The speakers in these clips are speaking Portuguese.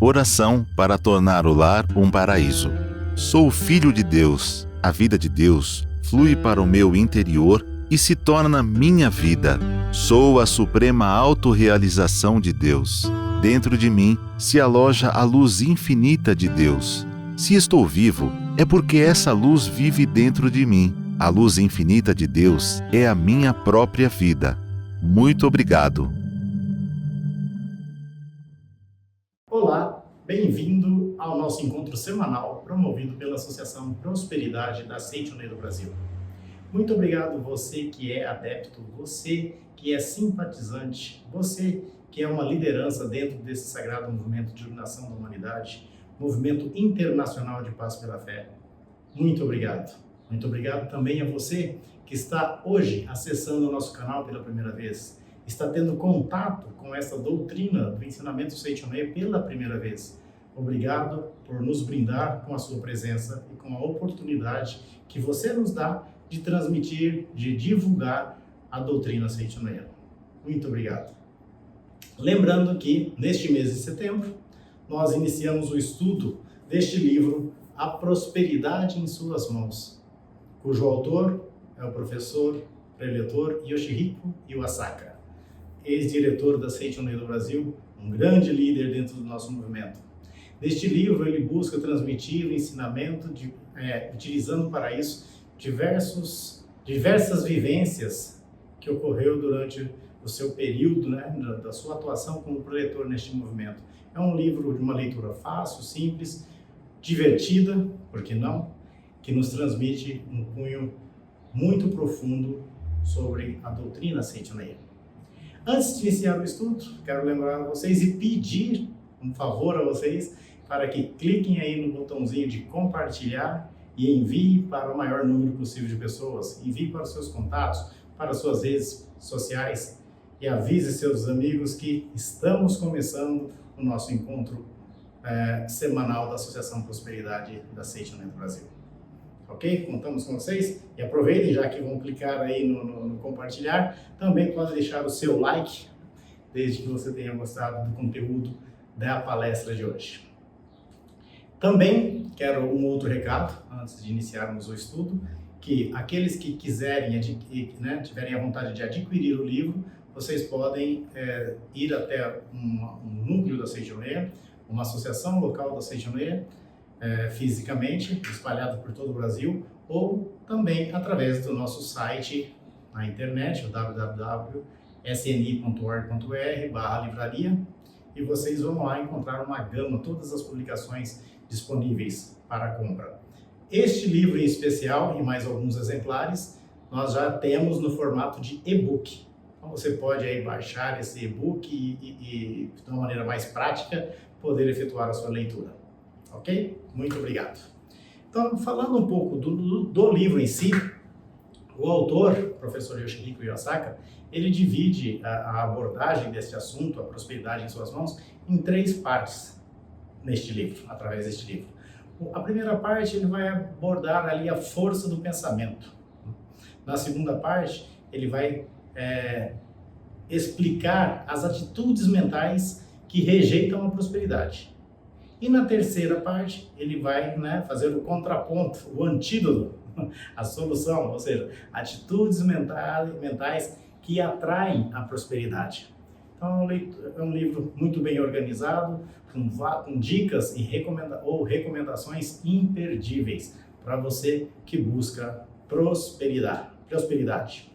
Oração para tornar o lar um paraíso. Sou filho de Deus. A vida de Deus flui para o meu interior e se torna minha vida. Sou a suprema autorrealização de Deus. Dentro de mim se aloja a luz infinita de Deus. Se estou vivo, é porque essa luz vive dentro de mim. A luz infinita de Deus é a minha própria vida. Muito obrigado. Olá, bem-vindo ao nosso encontro semanal promovido pela Associação Prosperidade da Seitonê do Brasil. Muito obrigado você que é adepto, você que é simpatizante, você que é uma liderança dentro desse sagrado movimento de iluminação da humanidade, movimento internacional de paz pela fé. Muito obrigado. Muito obrigado também a você que está hoje acessando o nosso canal pela primeira vez, está tendo contato com essa doutrina do ensinamento Seitonê pela primeira vez. Obrigado por nos brindar com a sua presença e com a oportunidade que você nos dá de transmitir, de divulgar a doutrina Seitonê. Muito obrigado. Lembrando que neste mês de setembro nós iniciamos o estudo deste livro A Prosperidade em Suas Mãos, cujo autor é o professor preletor Yoshihiko Iwasaka, ex-diretor da Seitonê do Brasil, um grande líder dentro do nosso movimento. Neste livro, ele busca transmitir o ensinamento, utilizando para isso diversas vivências que ocorreu durante o seu período, da sua atuação como preletor neste movimento. É um livro de uma leitura fácil, simples, divertida, por que não? Que nos transmite um cunho muito profundo sobre a doutrina Seitonê. Antes de iniciar o estudo, quero lembrar a vocês e pedir um favor a vocês para que cliquem aí no botãozinho de compartilhar e envie para o maior número possível de pessoas. Envie para os seus contatos, para as suas redes sociais e avise seus amigos que estamos começando o nosso encontro semanal da Associação Prosperidade da Seitonê do Brasil. Ok? Contamos com vocês e aproveitem, já que vão clicar aí no compartilhar, também pode deixar o seu like, desde que você tenha gostado do conteúdo da palestra de hoje. Também quero um outro recado, antes de iniciarmos o estudo, que aqueles que quiserem, tiverem a vontade de adquirir o livro, vocês podem ir até um núcleo da Seitonê, uma associação local da Seitonê, fisicamente, espalhado por todo o Brasil, ou também através do nosso site na internet, o www.sni.org.br/livraria, e vocês vão lá encontrar uma gama, todas as publicações disponíveis para compra. Este livro em especial, e mais alguns exemplares, nós já temos no formato de e-book. Então você pode aí baixar esse e-book e de uma maneira mais prática, poder efetuar a sua leitura. Ok? Muito obrigado. Então, falando um pouco do livro em si, o autor, o professor Yoshihiko Iwasaka, ele divide a abordagem desse assunto, a prosperidade em suas mãos, em 3 partes neste livro, através deste livro. A primeira parte, ele vai abordar ali a força do pensamento. Na segunda parte, ele vai explicar as atitudes mentais que rejeitam a prosperidade. E na terceira parte, ele vai fazer o contraponto, o antídoto, a solução, ou seja, atitudes mentais que atraem a prosperidade. Então, é um livro muito bem organizado, com dicas e recomendações imperdíveis para você que busca prosperidade.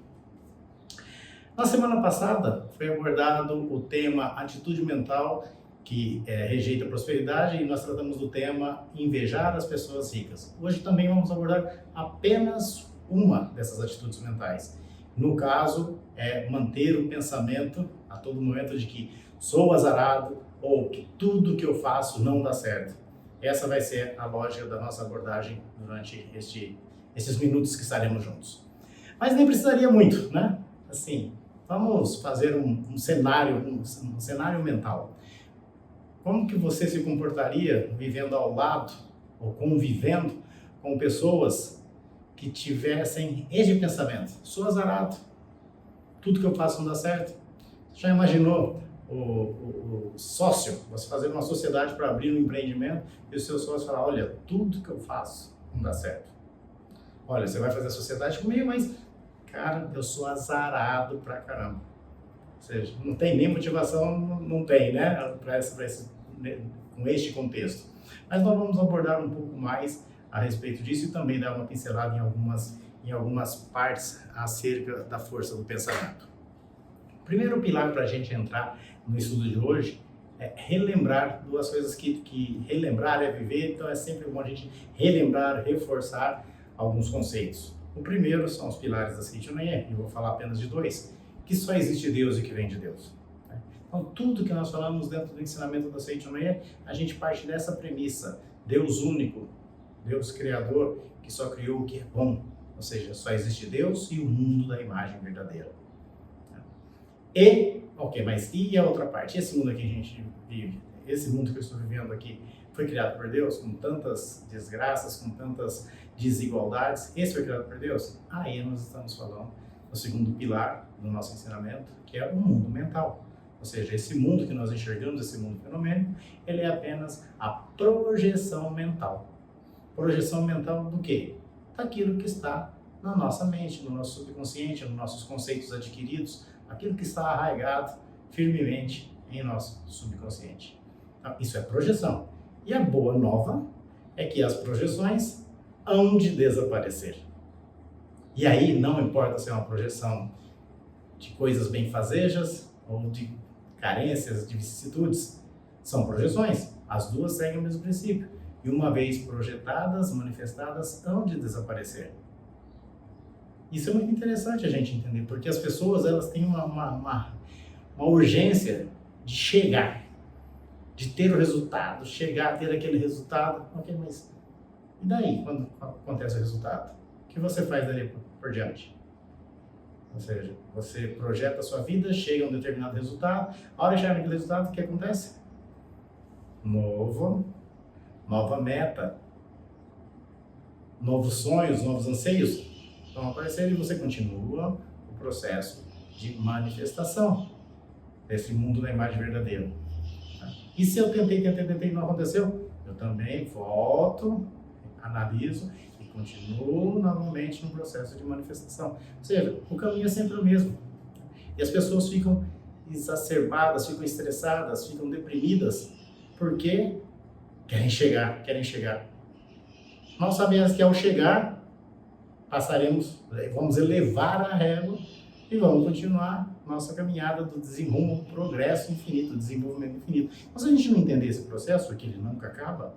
Na semana passada, foi abordado o tema atitude mental que rejeita a prosperidade, e nós tratamos do tema invejar as pessoas ricas. Hoje também vamos abordar apenas uma dessas atitudes mentais. No caso, é manter o pensamento a todo momento de que sou azarado ou que tudo que eu faço não dá certo. Essa vai ser a lógica da nossa abordagem durante esses minutos que estaremos juntos. Mas nem precisaria muito, né? Assim, vamos fazer um cenário mental. Como que você se comportaria vivendo ao lado ou convivendo com pessoas que tivessem este pensamento? Sou azarado, tudo que eu faço não dá certo. Já imaginou o sócio, você fazer uma sociedade para abrir um empreendimento e o seu sócio falar, olha, tudo que eu faço não dá certo. Olha, você vai fazer a sociedade comigo, mas, cara, eu sou azarado pra caramba. Ou seja, não tem nem motivação, não tem, né, com este contexto. Mas nós vamos abordar um pouco mais a respeito disso e também dar uma pincelada em algumas partes acerca da força do pensamento. O primeiro pilar para a gente entrar no estudo de hoje é relembrar duas coisas que relembrar é viver, então é sempre bom a gente relembrar, reforçar alguns conceitos. O primeiro são os pilares da Seitonoye, eu vou falar apenas de dois, que só existe Deus e que vem de Deus. Então, tudo que nós falamos dentro do ensinamento da Seitonoye, a gente parte dessa premissa, Deus único, Deus criador, que só criou o que é bom, ou seja, só existe Deus e o mundo da imagem verdadeira. Mas e a outra parte? Esse mundo aqui que a gente vive, esse mundo que eu estou vivendo aqui, foi criado por Deus, com tantas desgraças, com tantas desigualdades, esse foi criado por Deus? Aí nós estamos falando do segundo pilar do nosso ensinamento, que é o mundo mental. Ou seja, esse mundo que nós enxergamos, esse mundo fenomênico, ele é apenas a projeção mental. Projeção mental do quê? Daquilo que está na nossa mente, no nosso subconsciente, nos nossos conceitos adquiridos, aquilo que está arraigado firmemente em nosso subconsciente. Então, isso é projeção. E a boa nova é que as projeções hão de desaparecer. E aí não importa se é uma projeção de coisas benfazejas ou de carências, de vicissitudes, são projeções. As duas seguem o mesmo princípio. E uma vez projetadas, manifestadas, hão de desaparecer. Isso é muito interessante a gente entender, porque as pessoas elas têm uma urgência de chegar, de ter o resultado, chegar a ter aquele resultado. Ok, mas e daí, quando acontece o resultado? O que você faz dali por diante? Ou seja, você projeta a sua vida, chega a um determinado resultado, a hora de chegar naquele resultado, o que acontece? Nova meta, novos sonhos, novos anseios vão aparecer e você continua o processo de manifestação desse mundo da imagem verdadeira. E se eu tentei e não aconteceu, eu também volto, analiso e continuo novamente no processo de manifestação. Ou seja, o caminho é sempre o mesmo. E as pessoas ficam exacerbadas, ficam estressadas, ficam deprimidas, porque querem chegar. Nós sabemos que ao chegar, vamos elevar a régua e vamos continuar nossa caminhada do desenrumo, progresso infinito, desenvolvimento infinito. Mas se a gente não entender esse processo, que ele nunca acaba,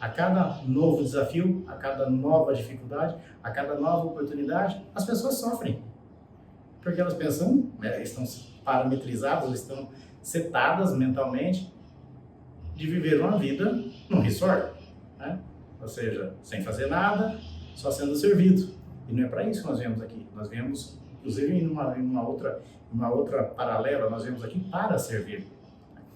a cada novo desafio, a cada nova dificuldade, a cada nova oportunidade, as pessoas sofrem. Porque elas pensam, estão parametrizadas, estão setadas mentalmente de viver uma vida num resort, né? Ou seja, sem fazer nada, só sendo servido. E não é para isso que nós viemos aqui. Nós viemos, inclusive, em uma outra paralela, nós viemos aqui para servir.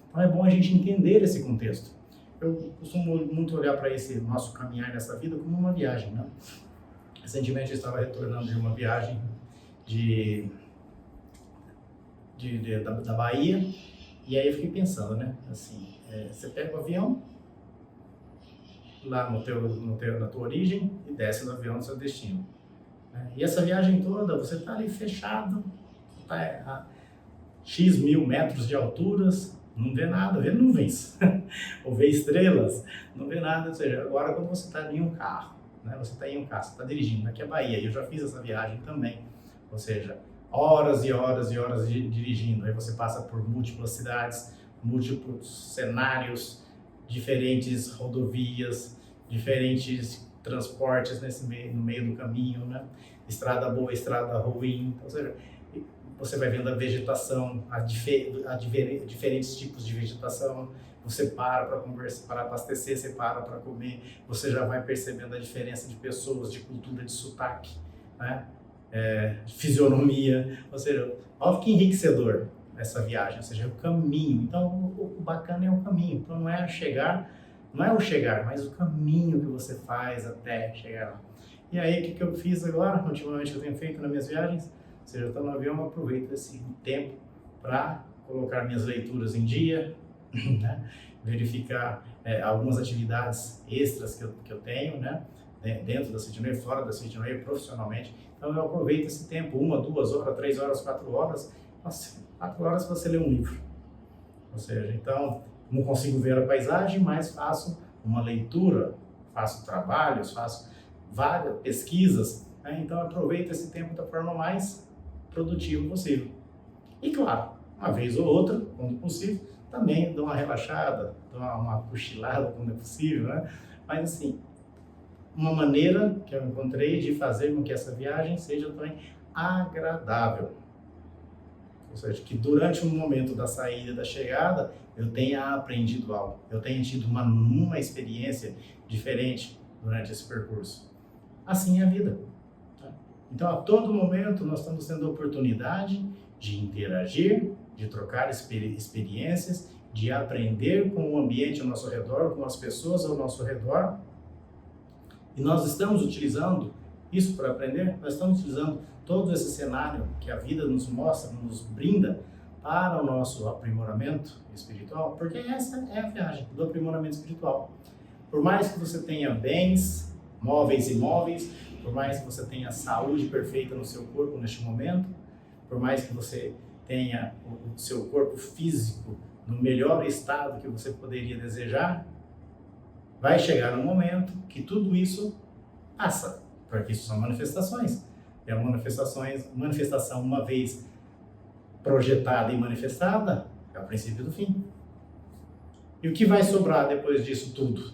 Então é bom a gente entender esse contexto. Eu costumo muito olhar para esse nosso caminhar nessa vida como uma viagem, né? Recentemente eu estava retornando de uma viagem da Bahia, e aí eu fiquei pensando, né? Assim, você pega o avião lá na tua origem e desce no avião no seu destino. E essa viagem toda, você está ali fechado, está a X mil metros de alturas, não vê nada, vê nuvens, ou vê estrelas, não vê nada. Ou seja, agora quando você está em um carro, né? Você está em um carro, você está dirigindo, aqui é a Bahia, e eu já fiz essa viagem também, ou seja, horas e horas e horas dirigindo, aí você passa por múltiplas cidades, múltiplos cenários, diferentes rodovias, diferentes transportes no meio do caminho, né? Estrada boa, estrada ruim, ou seja, você vai vendo a vegetação, diferentes tipos de vegetação, você para conversar, para abastecer, você para comer, você já vai percebendo a diferença de pessoas, de cultura, de sotaque, né? Fisionomia, ou seja, olha que enriquecedor essa viagem, ou seja, o caminho. Então, o bacana é o caminho, então não é o chegar, mas o caminho que você faz até chegar lá. E aí, o que eu fiz agora, ultimamente eu tenho feito nas minhas viagens, ou seja, eu estou no avião, eu aproveito esse tempo para colocar minhas leituras em dia, né? Verificar algumas atividades extras que eu tenho, né? Dentro da Seed Way, fora da Seed Way, profissionalmente. Então eu aproveito esse tempo, 1, 2 horas, 3 horas, 4 horas. Nossa, 4 horas para você ler um livro. Ou seja, então, não consigo ver a paisagem, mas faço uma leitura, faço trabalhos, faço várias pesquisas, né? Então aproveito esse tempo da forma mais produtiva possível. E claro, uma vez ou outra, quando possível, também dou uma relaxada, dou uma cochilada quando é possível, né? Mas assim, uma maneira que eu encontrei de fazer com que essa viagem seja também agradável. Ou seja, que durante o momento da saída e da chegada, eu tenha aprendido algo, eu tenha tido uma experiência diferente durante esse percurso. Assim é a vida. Então, a todo momento, nós estamos tendo a oportunidade de interagir, de trocar experiências, de aprender com o ambiente ao nosso redor, com as pessoas ao nosso redor. E nós estamos utilizando isso para aprender, nós estamos utilizando todo esse cenário que a vida nos mostra, nos brinda para o nosso aprimoramento espiritual, porque essa é a viagem do aprimoramento espiritual. Por mais que você tenha bens, móveis e imóveis, por mais que você tenha saúde perfeita no seu corpo neste momento, por mais que você tenha o seu corpo físico no melhor estado que você poderia desejar, vai chegar um momento que tudo isso passa, porque isso são manifestações. E a manifestação, uma vez projetada e manifestada, é o princípio do fim. E o que vai sobrar depois disso tudo?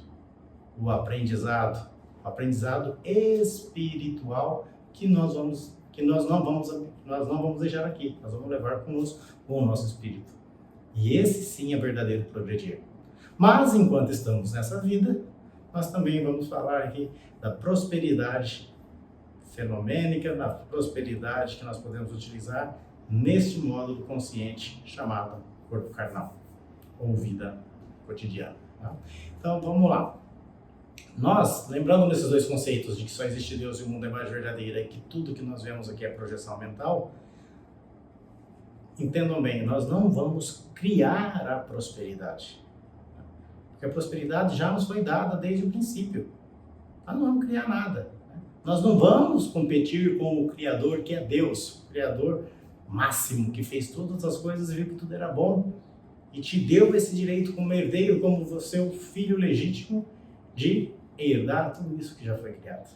O aprendizado espiritual que nós não vamos deixar aqui, nós vamos levar conosco o nosso espírito. E esse sim é verdadeiro progredir. Mas enquanto estamos nessa vida, nós também vamos falar aqui da prosperidade fenomênica, da prosperidade que nós podemos utilizar neste módulo consciente chamado corpo carnal, ou vida cotidiana. Tá? Então vamos lá. Nós, lembrando desses dois conceitos de que só existe Deus e o mundo é mais verdadeiro e que tudo que nós vemos aqui é projeção mental, entendam bem, nós não vamos criar a prosperidade. Porque a prosperidade já nos foi dada desde o princípio. Nós não vamos criar nada. Nós não vamos competir com o Criador, que é Deus, o Criador máximo, que fez todas as coisas e viu que tudo era bom e te deu esse direito como herdeiro, como você, o filho legítimo, de herdar tudo isso que já foi criado.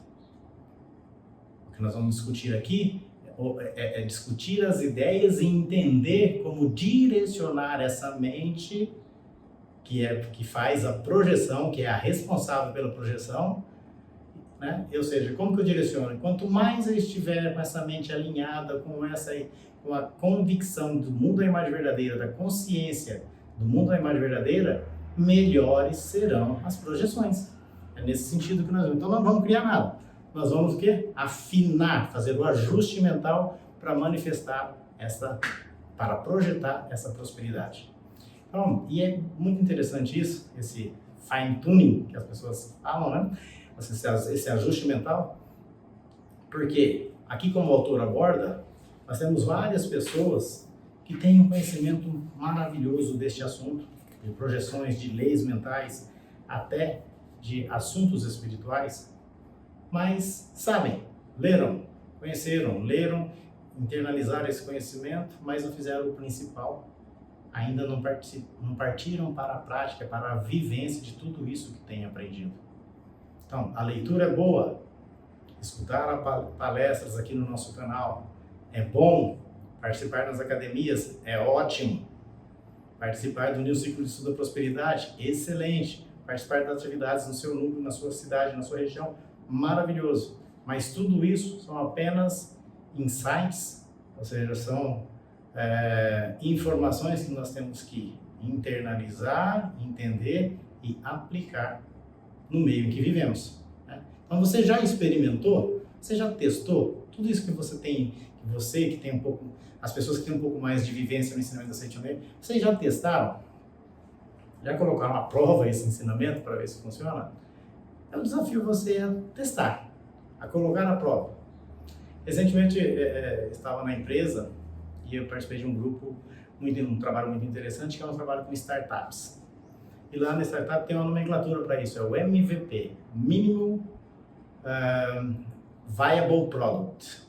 O que nós vamos discutir aqui é discutir as ideias e entender como direcionar essa mente que faz a projeção, que é a responsável pela projeção, né? Ou seja, como que eu direciono? Quanto mais eu estiver com essa mente alinhada com a convicção do mundo da imagem verdadeira, da consciência do mundo da imagem verdadeira, melhores serão as projeções. É nesse sentido que nós vamos. Então não vamos criar nada. Nós vamos o quê? Afinar, fazer o ajuste mental para manifestar para projetar essa prosperidade. Então, e é muito interessante isso, esse fine tuning que as pessoas falam, né? Esse ajuste mental, porque aqui, como o autor aborda, nós temos várias pessoas que têm um conhecimento maravilhoso deste assunto, de projeções, de leis mentais, até de assuntos espirituais, mas sabem, leram, conheceram, internalizaram esse conhecimento, mas não fizeram o principal, ainda não partiram para a prática, para a vivência de tudo isso que têm aprendido. Então, a leitura é boa, escutar palestras aqui no nosso canal é bom, participar das academias é ótimo, participar do New Ciclo de Estudo da Prosperidade, excelente, participar das atividades no seu núcleo, na sua cidade, na sua região, maravilhoso. Mas tudo isso são apenas insights, ou seja, são informações que nós temos que internalizar, entender e aplicar no meio em que vivemos. Né? Então você já experimentou, você já testou tudo isso que você tem, que tem um pouco, as pessoas que têm um pouco mais de vivência no ensinamento da Seid Way, vocês já testaram? Já colocaram à prova esse ensinamento para ver se funciona? Eu desafio você a testar, a colocar à prova. Recentemente estava na empresa e eu participei de um grupo um trabalho muito interessante, que é um trabalho com startups. E lá na startup tem uma nomenclatura para isso, é o MVP, Minimum Viable Product,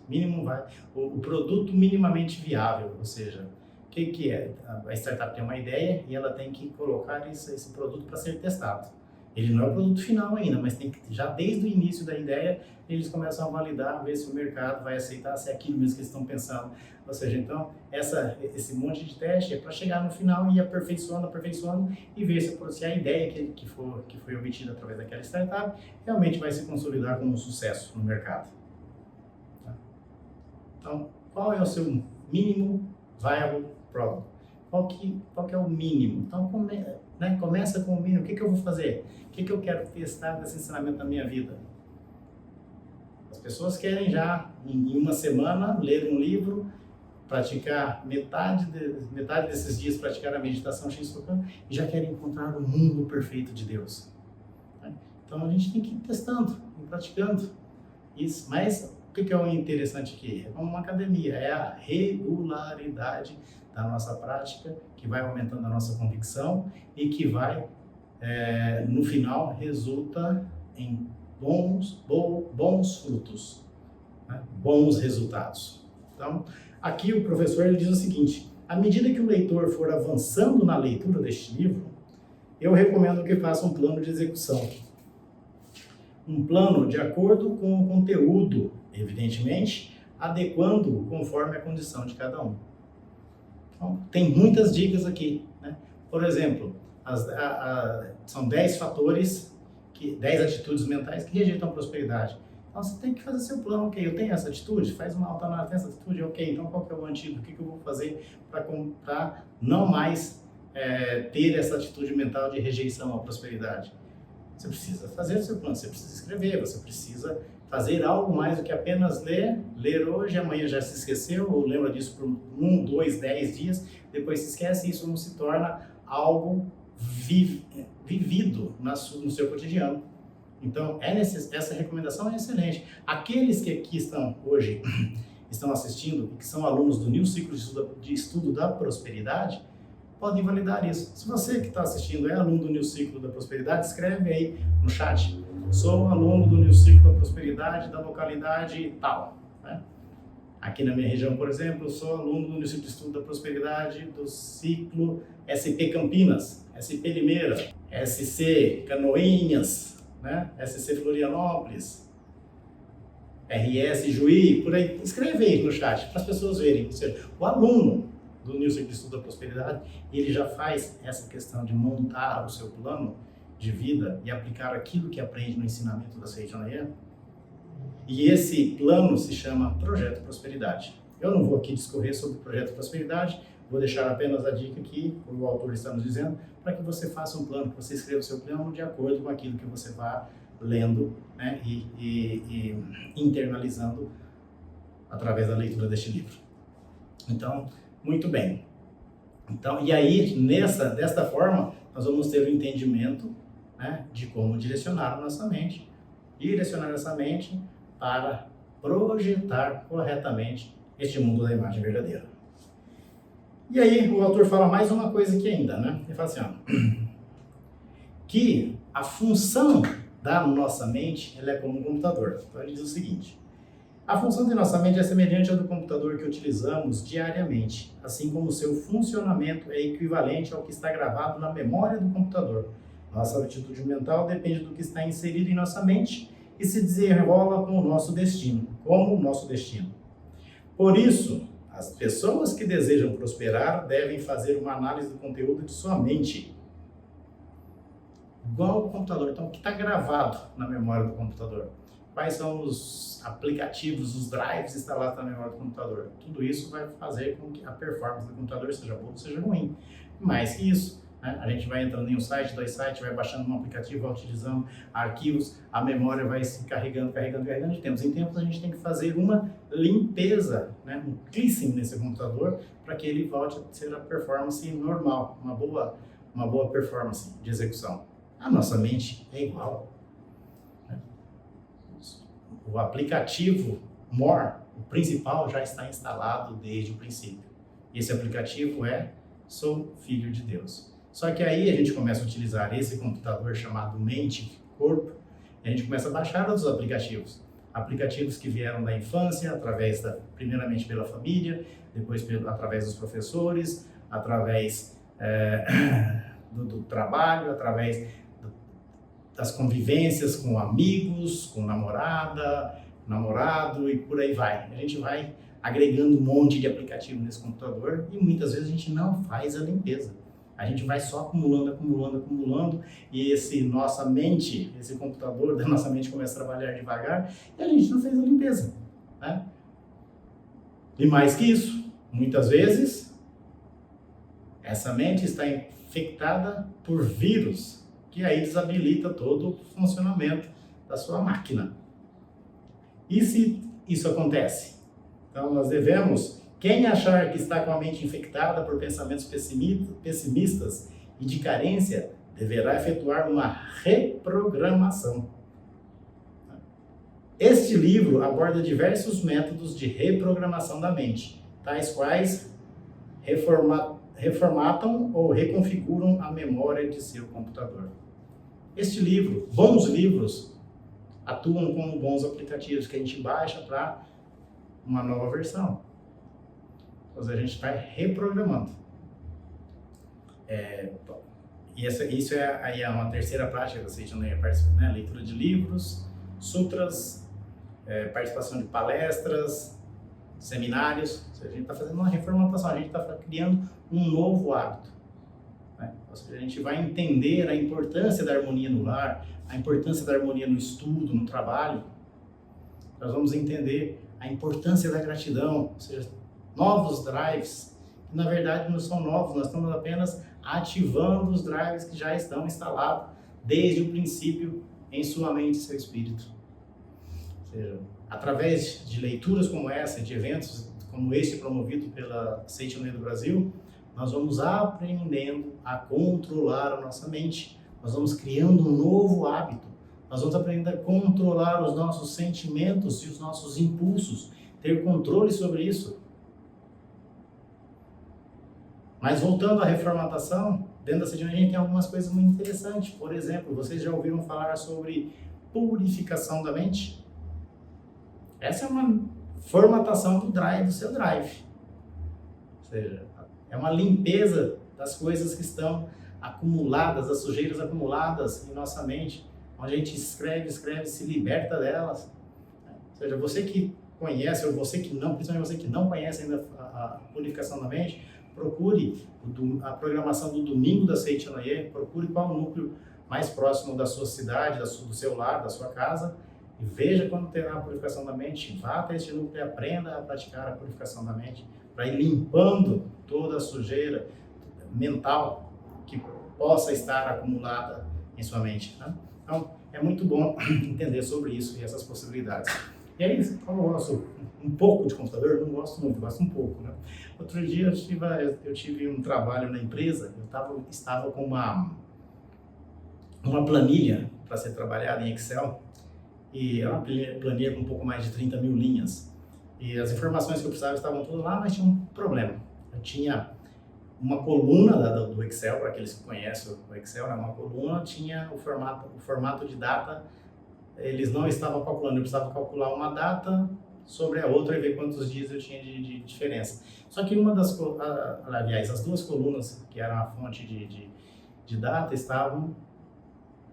o produto minimamente viável, ou seja, o que é? A startup tem uma ideia e ela tem que colocar esse produto para ser testado. Ele não é o produto final ainda, mas tem que, já desde o início da ideia, eles começam a validar, ver se o mercado vai aceitar, se é aquilo mesmo que eles estão pensando. Ou seja, então, esse monte de teste é para chegar no final e ir aperfeiçoando e ver se a ideia que foi obtida através daquela startup realmente vai se consolidar como um sucesso no mercado. Tá? Então, qual é o seu mínimo viable product? Qual que é o mínimo? Então, começa com o mínimo. O que eu vou fazer? O que eu quero testar desse ensinamento na minha vida? As pessoas querem já, em uma semana, ler um livro, praticar metade desses dias, praticar a meditação Shinsokan, e já querem encontrar o mundo perfeito de Deus. Então, a gente tem que ir testando, ir praticando isso. Mas, o que é o interessante aqui? É como uma academia, é a regularidade da nossa prática, que vai aumentando a nossa convicção e que vai, no final, resulta em bons frutos, né? Bons resultados. Então, aqui o professor ele diz o seguinte: à medida que o leitor for avançando na leitura deste livro, eu recomendo que faça um plano de execução. Um plano de acordo com o conteúdo, evidentemente, adequando conforme a condição de cada um. Então, tem muitas dicas aqui, né? Por exemplo, são 10 fatores, 10 atitudes mentais que rejeitam a prosperidade. Então, você tem que fazer seu plano. Ok, eu tenho essa atitude? Faz uma autoanálise, tem essa atitude? Ok, então qual que é o antídoto? O que eu vou fazer para não mais ter essa atitude mental de rejeição à prosperidade? Você precisa fazer o seu plano, você precisa escrever, você precisa fazer algo mais do que apenas ler hoje, amanhã já se esqueceu, ou lembra disso por 1, 2, 10 dias, depois se esquece, e isso não se torna algo vivido no seu cotidiano. Então, essa recomendação é excelente. Aqueles que aqui estão assistindo e que são alunos do New Ciclo de Estudo da Prosperidade, podem validar isso. Se você que está assistindo é aluno do New Ciclo da Prosperidade, escreve aí no chat: sou aluno do New Ciclo da Prosperidade da localidade tal, né? Aqui na minha região, por exemplo, eu sou aluno do New Ciclo de Estudo da Prosperidade do ciclo SP Campinas, SP Limeira, SC Canoinhas, né? SC Florianópolis, RS Juí, por aí. Escreve aí no chat para as pessoas verem. Ou seja, o aluno do New Ciclo de Estudo da Prosperidade, ele já faz essa questão de montar o seu plano de vida e aplicar aquilo que aprende no ensinamento da Seijanayan. E esse plano se chama Projeto Prosperidade. Eu não vou aqui discorrer sobre o Projeto Prosperidade, vou deixar apenas a dica aqui, o autor está nos dizendo, para que você faça um plano, que você escreva o seu plano de acordo com aquilo que você vá lendo, né, e internalizando através da leitura deste livro. Então, muito bem. Então, e aí, desta forma, nós vamos ter o entendimento, né, de como direcionar essa mente para projetar corretamente este mundo da imagem verdadeira. E aí, o autor fala mais uma coisa aqui ainda, né? Ele fala assim, ó, que a função da nossa mente, ela é como um computador. Então, ele diz o seguinte: a função de nossa mente é semelhante à do computador que utilizamos diariamente, assim como o seu funcionamento é equivalente ao que está gravado na memória do computador. Nossa atitude mental depende do que está inserido em nossa mente e se desenrola como o nosso destino. Por isso, as pessoas que desejam prosperar devem fazer uma análise do conteúdo de sua mente. Igual o computador. Então, o que está gravado na memória do computador? Quais são os aplicativos, os drives instalados na memória do computador? Tudo isso vai fazer com que a performance do computador seja boa ou seja ruim. Mais que isso, né? A gente vai entrando em um site, 2 sites, vai baixando um aplicativo, vai utilizando arquivos, a memória vai se carregando. De tempos em tempos a gente tem que fazer uma limpeza, né? Um cleansing nesse computador para que ele volte a ser a performance normal, uma boa performance de execução. A nossa mente é igual. O aplicativo More, o principal, já está instalado desde o princípio. Esse aplicativo é sou filho de Deus. Só que aí a gente começa a utilizar esse computador chamado mente-corpo, e a gente começa a baixar outros aplicativos. Aplicativos que vieram da infância, primeiramente pela família, depois através dos professores, através do trabalho, através das convivências com amigos, com namorado e por aí vai. A gente vai agregando um monte de aplicativo nesse computador e muitas vezes a gente não faz a limpeza. A gente vai só acumulando e nossa mente, esse computador da nossa mente começa a trabalhar devagar e a gente não fez a limpeza, né? E mais que isso, muitas vezes essa mente está infectada por vírus, que aí desabilita todo o funcionamento da sua máquina. E se isso acontece? Então nós devemos, quem achar que está com a mente infectada por pensamentos pessimistas e de carência, deverá efetuar uma reprogramação. Este livro aborda diversos métodos de reprogramação da mente, tais quais reformatam ou reconfiguram a memória de seu computador. Este livro, bons livros, atuam como bons aplicativos que a gente baixa para uma nova versão. Então a gente vai reprogramando. Isso é uma terceira prática que vocês também participam, né? Leitura de livros, sutras, participação de palestras, seminários. A gente está fazendo uma reformatação, a gente está criando um novo hábito, né? Ou seja, a gente vai entender a importância da harmonia no lar, a importância da harmonia no estudo, no trabalho. Nós vamos entender a importância da gratidão, ou seja, novos drives, que na verdade não são novos, nós estamos apenas ativando os drives que já estão instalados desde o princípio em sua mente e seu espírito. Ou seja, através de leituras como essa, de eventos como este promovido pela Seiichi do Brasil, nós vamos aprendendo a controlar a nossa mente, nós vamos criando um novo hábito, nós vamos aprender a controlar os nossos sentimentos e os nossos impulsos, ter controle sobre isso. Mas voltando à reformatação, dentro da Seiichi a gente tem algumas coisas muito interessantes. Por exemplo, vocês já ouviram falar sobre purificação da mente? Essa é uma formatação do seu drive. Ou seja, é uma limpeza das coisas que estão acumuladas, das sujeiras acumuladas em nossa mente, onde a gente escreve, se liberta delas. Ou seja, você que conhece, ou você que não, principalmente você que não conhece ainda a purificação da mente, procure a programação do domingo da Seiichi Noye, procure qual o núcleo mais próximo da sua cidade, do seu lar, da sua casa, e veja quando terá a purificação da mente, vá até este núcleo e aprenda a praticar a purificação da mente, para ir limpando toda a sujeira mental que possa estar acumulada em sua mente, né? Então, é muito bom entender sobre isso e essas possibilidades. E aí, como eu gosto um pouco de computador, não gosto muito, gosto um pouco, né? Outro dia eu tive um trabalho na empresa, eu estava com uma planilha para ser trabalhada em Excel, e é uma planilha com um pouco mais de 30 mil linhas. E as informações que eu precisava estavam todas lá, mas tinha um problema. Eu tinha uma coluna do Excel, para aqueles que conhecem o Excel, né? Uma coluna tinha o formato de data, eles não estavam calculando, eu precisava calcular uma data sobre a outra e ver quantos dias eu tinha de diferença. Só que as duas colunas, que eram a fonte de data, estavam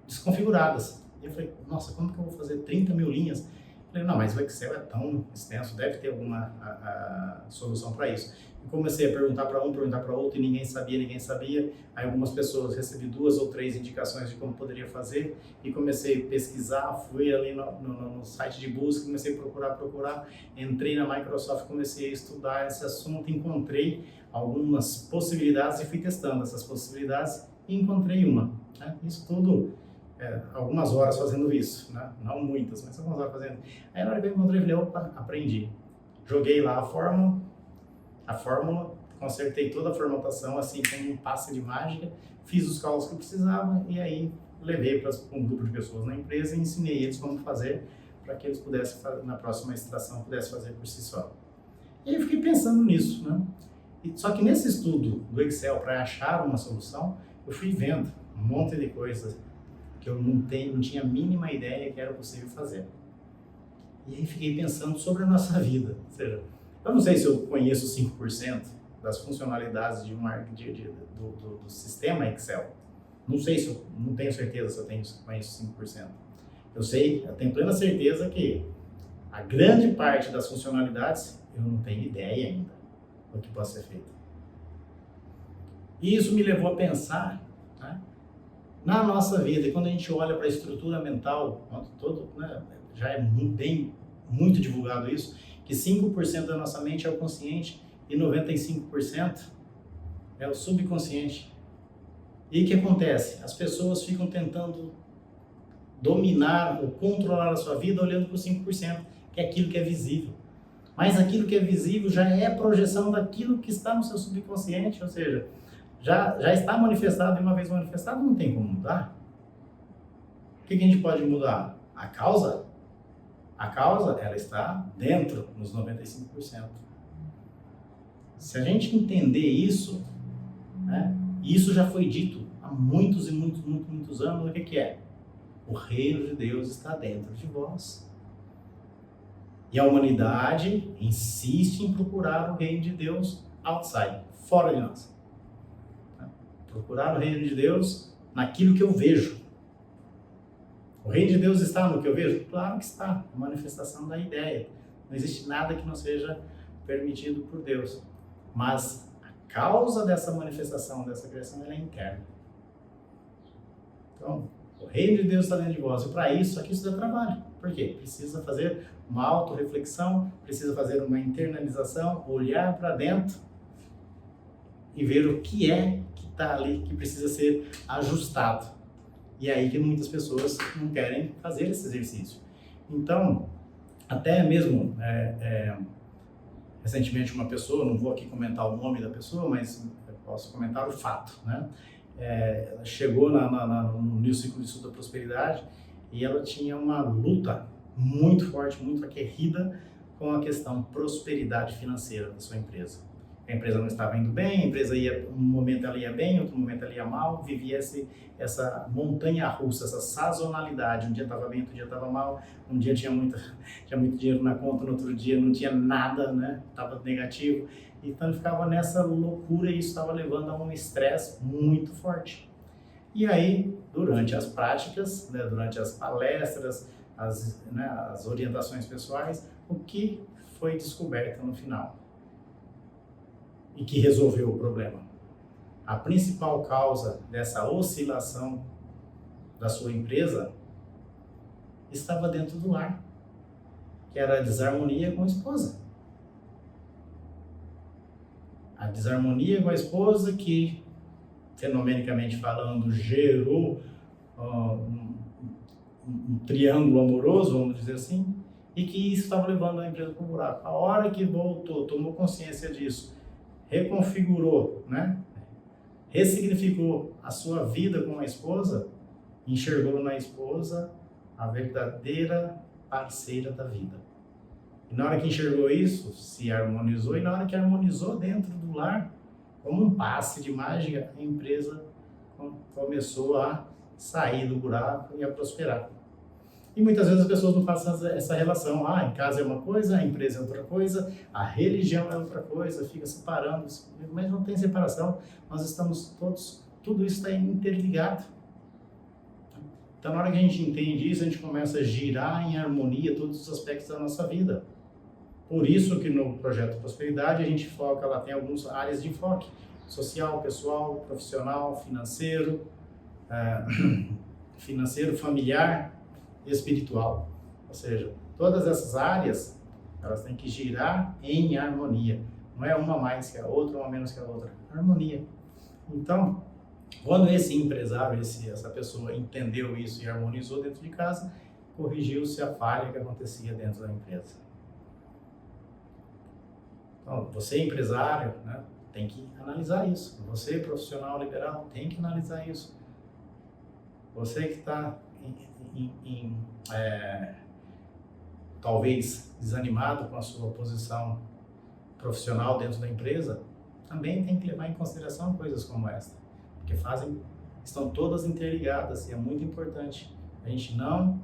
desconfiguradas. E eu falei, nossa, como que eu vou fazer 30 mil linhas? Eu falei, não, mas o Excel é tão extenso, deve ter alguma solução para isso. E comecei a perguntar para um, perguntar para outro, e ninguém sabia. Aí algumas pessoas, recebi 2 ou 3 indicações de como poderia fazer, e comecei a pesquisar, fui ali no site de busca, comecei a procurar, entrei na Microsoft, comecei a estudar esse assunto, encontrei algumas possibilidades e fui testando essas possibilidades e encontrei uma, né? Isso tudo, algumas horas fazendo isso, né? Não muitas, mas algumas horas fazendo. Aí na hora que eu encontrei, falei, opa, aprendi. Joguei lá a fórmula, consertei toda a formatação, assim, com um passe de mágica, fiz os cálculos que eu precisava e aí levei para um grupo de pessoas na empresa e ensinei eles como fazer para que eles pudessem, na próxima extração, pudessem fazer por si só. E aí eu fiquei pensando nisso, né? Só que nesse estudo do Excel para achar uma solução, eu fui vendo um monte de coisas que eu não tinha a mínima ideia que era possível fazer. E aí fiquei pensando sobre a nossa vida. Ou seja, eu não sei se eu conheço 5% das funcionalidades do sistema Excel. Não sei se não tenho certeza se eu conheço 5%. Eu tenho plena certeza que a grande parte das funcionalidades eu não tenho ideia ainda do que pode ser feito. E isso me levou a pensar, né, na nossa vida. E quando a gente olha para a estrutura mental, já é muito divulgado isso, que 5% da nossa mente é o consciente e 95% é o subconsciente. E o que acontece? As pessoas ficam tentando dominar ou controlar a sua vida olhando para o 5%, que é aquilo que é visível. Mas aquilo que é visível já é projeção daquilo que está no seu subconsciente, ou seja, já está manifestado, e uma vez manifestado não tem como mudar. O que a gente pode mudar? A causa? A causa, ela está dentro, nos 95%. Se a gente entender isso, né, isso já foi dito há muitos e muitos anos, o que é? O reino de Deus está dentro de vós. E a humanidade insiste em procurar o reino de Deus outside, fora de nós. Procurar o reino de Deus naquilo que eu vejo. O reino de Deus está no que eu vejo? Claro que está, a manifestação da ideia. Não existe nada que não seja permitido por Deus. Mas a causa dessa manifestação, dessa criação, ela é interna. Então, o reino de Deus está dentro de vós. E para isso, aqui isso dá trabalho. Por quê? Precisa fazer uma autorreflexão, precisa fazer uma internalização, olhar para dentro e ver o que é que está ali, que precisa ser ajustado. E é aí que muitas pessoas não querem fazer esse exercício. Então, até mesmo, recentemente uma pessoa, não vou aqui comentar o nome da pessoa, mas eu posso comentar o fato, né? Ela chegou no ciclo de estudo da prosperidade e ela tinha uma luta muito forte, muito aguerrida com a questão prosperidade financeira da sua empresa. A empresa não estava indo bem, a empresa um momento ela ia bem, outro momento ela ia mal, vivia essa montanha-russa, essa sazonalidade. Um dia estava bem, outro dia estava mal, um dia tinha muito dinheiro na conta, no outro dia não tinha nada, né? Estava negativo. Então ele ficava nessa loucura e isso estava levando a um estresse muito forte. E aí, durante as práticas, né, durante as palestras, as orientações pessoais, o que foi descoberto no final? E que resolveu o problema? A principal causa dessa oscilação da sua empresa estava dentro do lar, que era a desarmonia com a esposa. A desarmonia com a esposa que, fenomenicamente falando, gerou um triângulo amoroso, vamos dizer assim, e que isso estava levando a empresa para o buraco. A hora que voltou, tomou consciência disso, reconfigurou, né? Ressignificou a sua vida com a esposa, enxergou na esposa a verdadeira parceira da vida. E na hora que enxergou isso, se harmonizou, e na hora que harmonizou dentro do lar, como um passe de mágica, a empresa começou a sair do buraco e a prosperar. E muitas vezes as pessoas não fazem essa relação. Em casa é uma coisa, a empresa é outra coisa, a religião é outra coisa, fica separando. Mas não tem separação, nós estamos todos, tudo isso está interligado. Então, na hora que a gente entende isso, a gente começa a girar em harmonia todos os aspectos da nossa vida. Por isso que no Projeto Prosperidade a gente foca, lá tem algumas áreas de enfoque: social, pessoal, profissional, financeiro, familiar, espiritual. Ou seja, todas essas áreas, elas têm que girar em harmonia. Não é uma mais que a outra, uma menos que a outra. Harmonia. Então, quando esse empresário, essa pessoa entendeu isso e harmonizou dentro de casa, corrigiu-se a falha que acontecia dentro da empresa. Então, você empresário, né, tem que analisar isso. Você profissional liberal, tem que analisar isso. Você que está talvez desanimado com a sua posição profissional dentro da empresa, também tem que levar em consideração coisas como esta, porque estão todas interligadas e é muito importante a gente não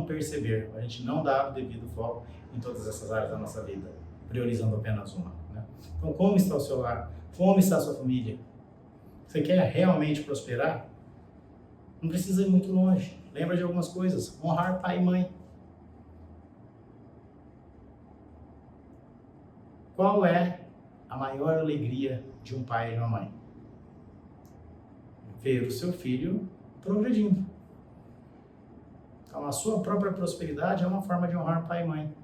perceber, a gente não dar o devido foco em todas essas áreas da nossa vida, priorizando apenas uma, né? Então, como está o seu lar? Como está a sua família? Você quer realmente prosperar? Não precisa ir muito longe. Lembra de algumas coisas. Honrar pai e mãe. Qual é a maior alegria de um pai e de uma mãe? Ver o seu filho progredindo. Então, a sua própria prosperidade é uma forma de honrar pai e mãe.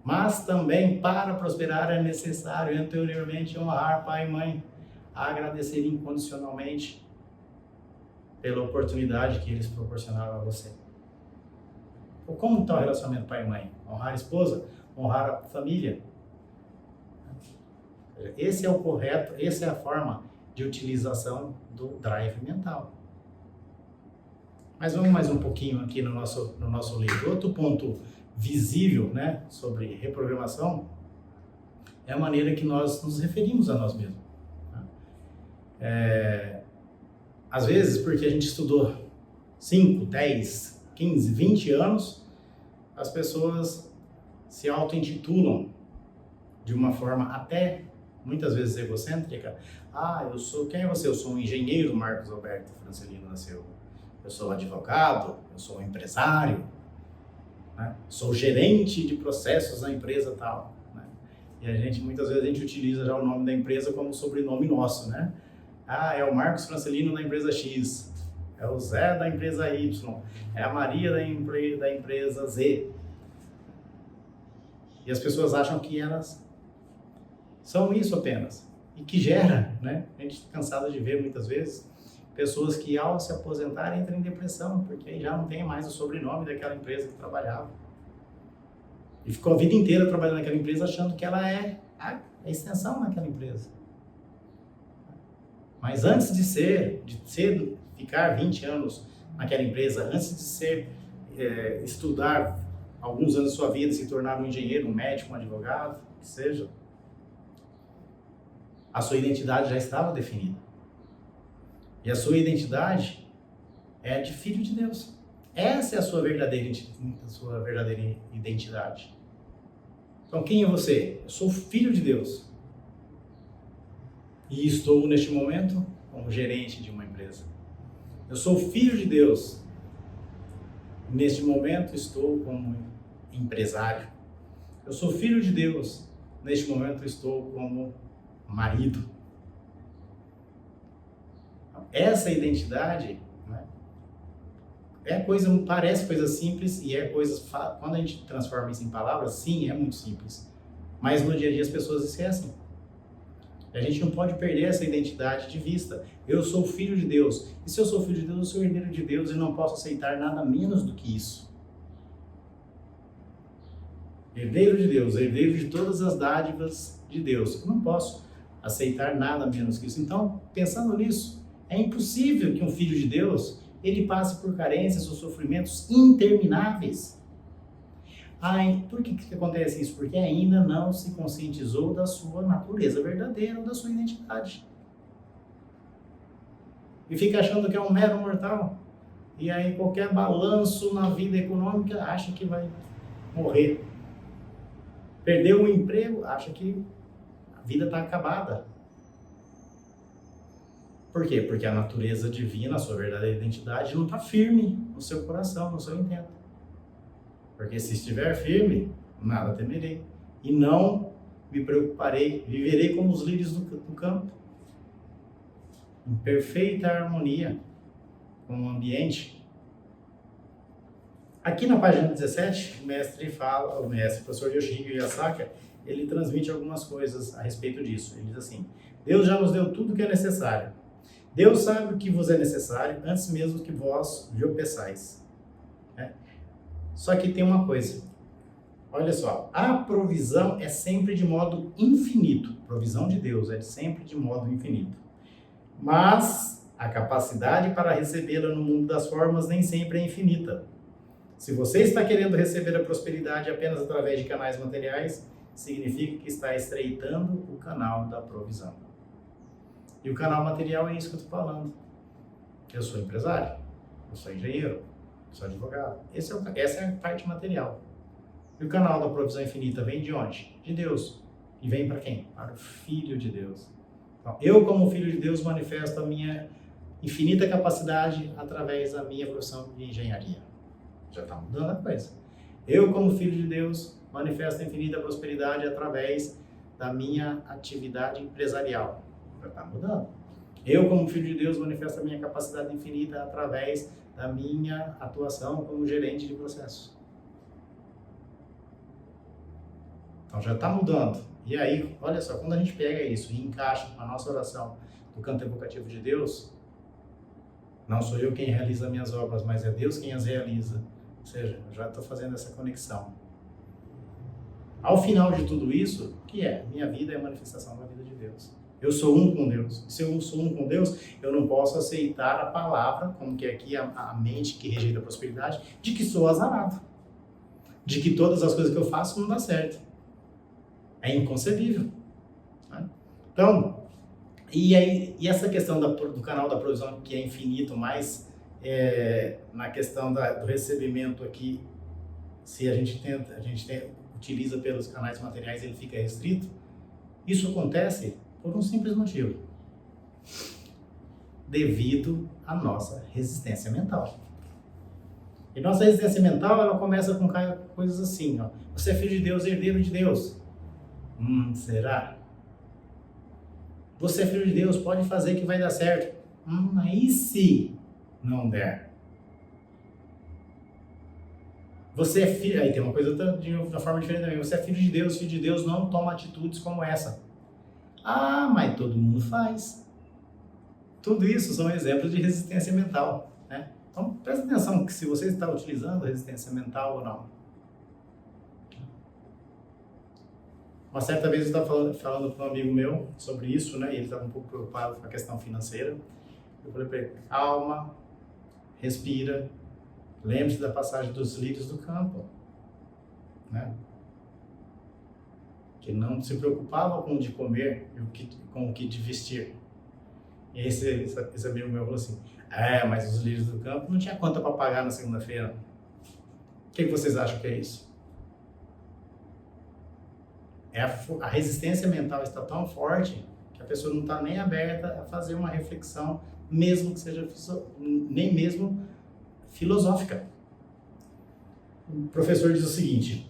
Mas também, para prosperar, é necessário anteriormente honrar pai e mãe, agradecer incondicionalmente pela oportunidade que eles proporcionaram a você. Então, como está o relacionamento pai e mãe? Honrar a esposa, honrar a família. Esse é o correto, essa é a forma de utilização do drive mental. Mas vamos mais um pouquinho aqui no nosso livro. Outro ponto visível, né, sobre reprogramação é a maneira que nós nos referimos a nós mesmos. Às vezes, porque a gente estudou 5, 10, 15, 20 anos, as pessoas se auto-intitulam de uma forma até muitas vezes egocêntrica. Quem é você? Eu sou um engenheiro, Marcos Alberto Francelino nasceu. Eu sou advogado, eu sou um empresário, né? Sou gerente de processos na empresa tal, né? E muitas vezes a gente utiliza já o nome da empresa como sobrenome nosso, né? É o Marcos Francelino da empresa X, é o Zé da empresa Y, é a Maria da empresa Z. E as pessoas acham que elas são isso apenas. E que gera, né? A gente está cansado de ver muitas vezes pessoas que ao se aposentarem entram em depressão, porque aí já não tem mais o sobrenome daquela empresa que trabalhava. E ficou a vida inteira trabalhando naquela empresa achando que ela é a extensão daquela empresa. Mas antes de ficar 20 anos naquela empresa, antes de estudar alguns anos da sua vida, se tornar um engenheiro, um médico, um advogado, que seja, a sua identidade já estava definida. E a sua identidade é a de filho de Deus. Essa é a sua verdadeira identidade. Então, quem é você? Eu sou filho de Deus. E estou, neste momento, como gerente de uma empresa. Eu sou filho de Deus. Neste momento, estou como empresário. Eu sou filho de Deus. Neste momento, estou como marido. Essa identidade, né, parece coisa simples e quando a gente transforma isso em palavras, sim, é muito simples. Mas no dia a dia as pessoas esquecem. A gente não pode perder essa identidade de vista. Eu sou filho de Deus. E se eu sou filho de Deus, eu sou herdeiro de Deus e não posso aceitar nada menos do que isso. Herdeiro de Deus, herdeiro de todas as dádivas de Deus. Eu não posso aceitar nada menos que isso. Então, pensando nisso, é impossível que um filho de Deus ele passe por carências ou sofrimentos intermináveis. Por que acontece isso? Porque ainda não se conscientizou da sua natureza verdadeira ou da sua identidade. E fica achando que é um mero mortal. E aí qualquer balanço na vida econômica acha que vai morrer. Perdeu o emprego, acha que a vida está acabada. Por quê? Porque a natureza divina, a sua verdadeira identidade, não está firme no seu coração, no seu intento. Porque se estiver firme, nada temerei. E não me preocuparei, viverei como os lírios do campo. Em perfeita harmonia com o ambiente. Aqui na página 17, o professor Yoshihiko Yasaka, ele transmite algumas coisas a respeito disso. Ele diz assim: Deus já nos deu tudo o que é necessário. Deus sabe o que vos é necessário antes mesmo que vós lhe o peçais. Só que tem uma coisa. Olha só, a provisão é sempre de modo infinito. Provisão de Deus é sempre de modo infinito. Mas a capacidade para recebê-la no mundo das formas nem sempre é infinita. Se você está querendo receber a prosperidade apenas através de canais materiais, significa que está estreitando o canal da provisão. E o canal material é isso que eu estou falando. Eu sou empresário, eu sou engenheiro, eu sou advogado. Essa é a parte material. E o canal da provisão infinita vem de onde? De Deus. E vem para quem? Para o Filho de Deus. Então, eu, como Filho de Deus, manifesto a minha infinita capacidade através da minha profissão de engenharia. Já está mudando a coisa. Eu, como Filho de Deus, manifesto a infinita prosperidade através da minha atividade empresarial. Já está mudando. Eu, como Filho de Deus, manifesto a minha capacidade infinita através da minha atuação como gerente de processos. Então já está mudando. E aí, olha só, quando a gente pega isso e encaixa a nossa oração do canto evocativo de Deus, não sou eu quem realiza as minhas obras, mas é Deus quem as realiza. Ou seja, eu já estou fazendo essa conexão. Ao final de tudo isso, o que é? Minha vida é a manifestação da vida de Deus. Eu sou um com Deus. E se eu sou um com Deus, eu não posso aceitar a palavra, como que aqui a mente que rejeita a prosperidade, de que sou azarado. De que todas as coisas que eu faço não dá certo. É inconcebível. Né? Então, e essa questão do canal da provisão, que é infinito, mas na questão do recebimento aqui, se a gente utiliza pelos canais materiais, ele fica restrito. Isso acontece por um simples motivo. Devido à nossa resistência mental. E nossa resistência mental, ela começa com coisas assim, ó. Você é filho de Deus, herdeiro de Deus. Será? Você é filho de Deus, pode fazer que vai dar certo. Aí se não der. Você é filho... Aí tem uma coisa de uma forma diferente também. Você é filho de Deus não toma atitudes como essa. Mas todo mundo faz. Tudo isso são exemplos de resistência mental, né? Então, presta atenção que se você está utilizando resistência mental ou não. Uma certa vez eu estava falando com um amigo meu sobre isso, né? E ele estava um pouco preocupado com a questão financeira. Eu falei para ele, calma, respira, lembre-se da passagem dos lírios do campo, né? Que não se preocupava com o de comer e com o que de vestir. E esse amigo meu falou assim, mas os lírios do campo não tinha conta para pagar na segunda-feira. O que vocês acham que é isso? A resistência mental está tão forte que a pessoa não está nem aberta a fazer uma reflexão, mesmo que seja nem mesmo filosófica. O professor diz o seguinte,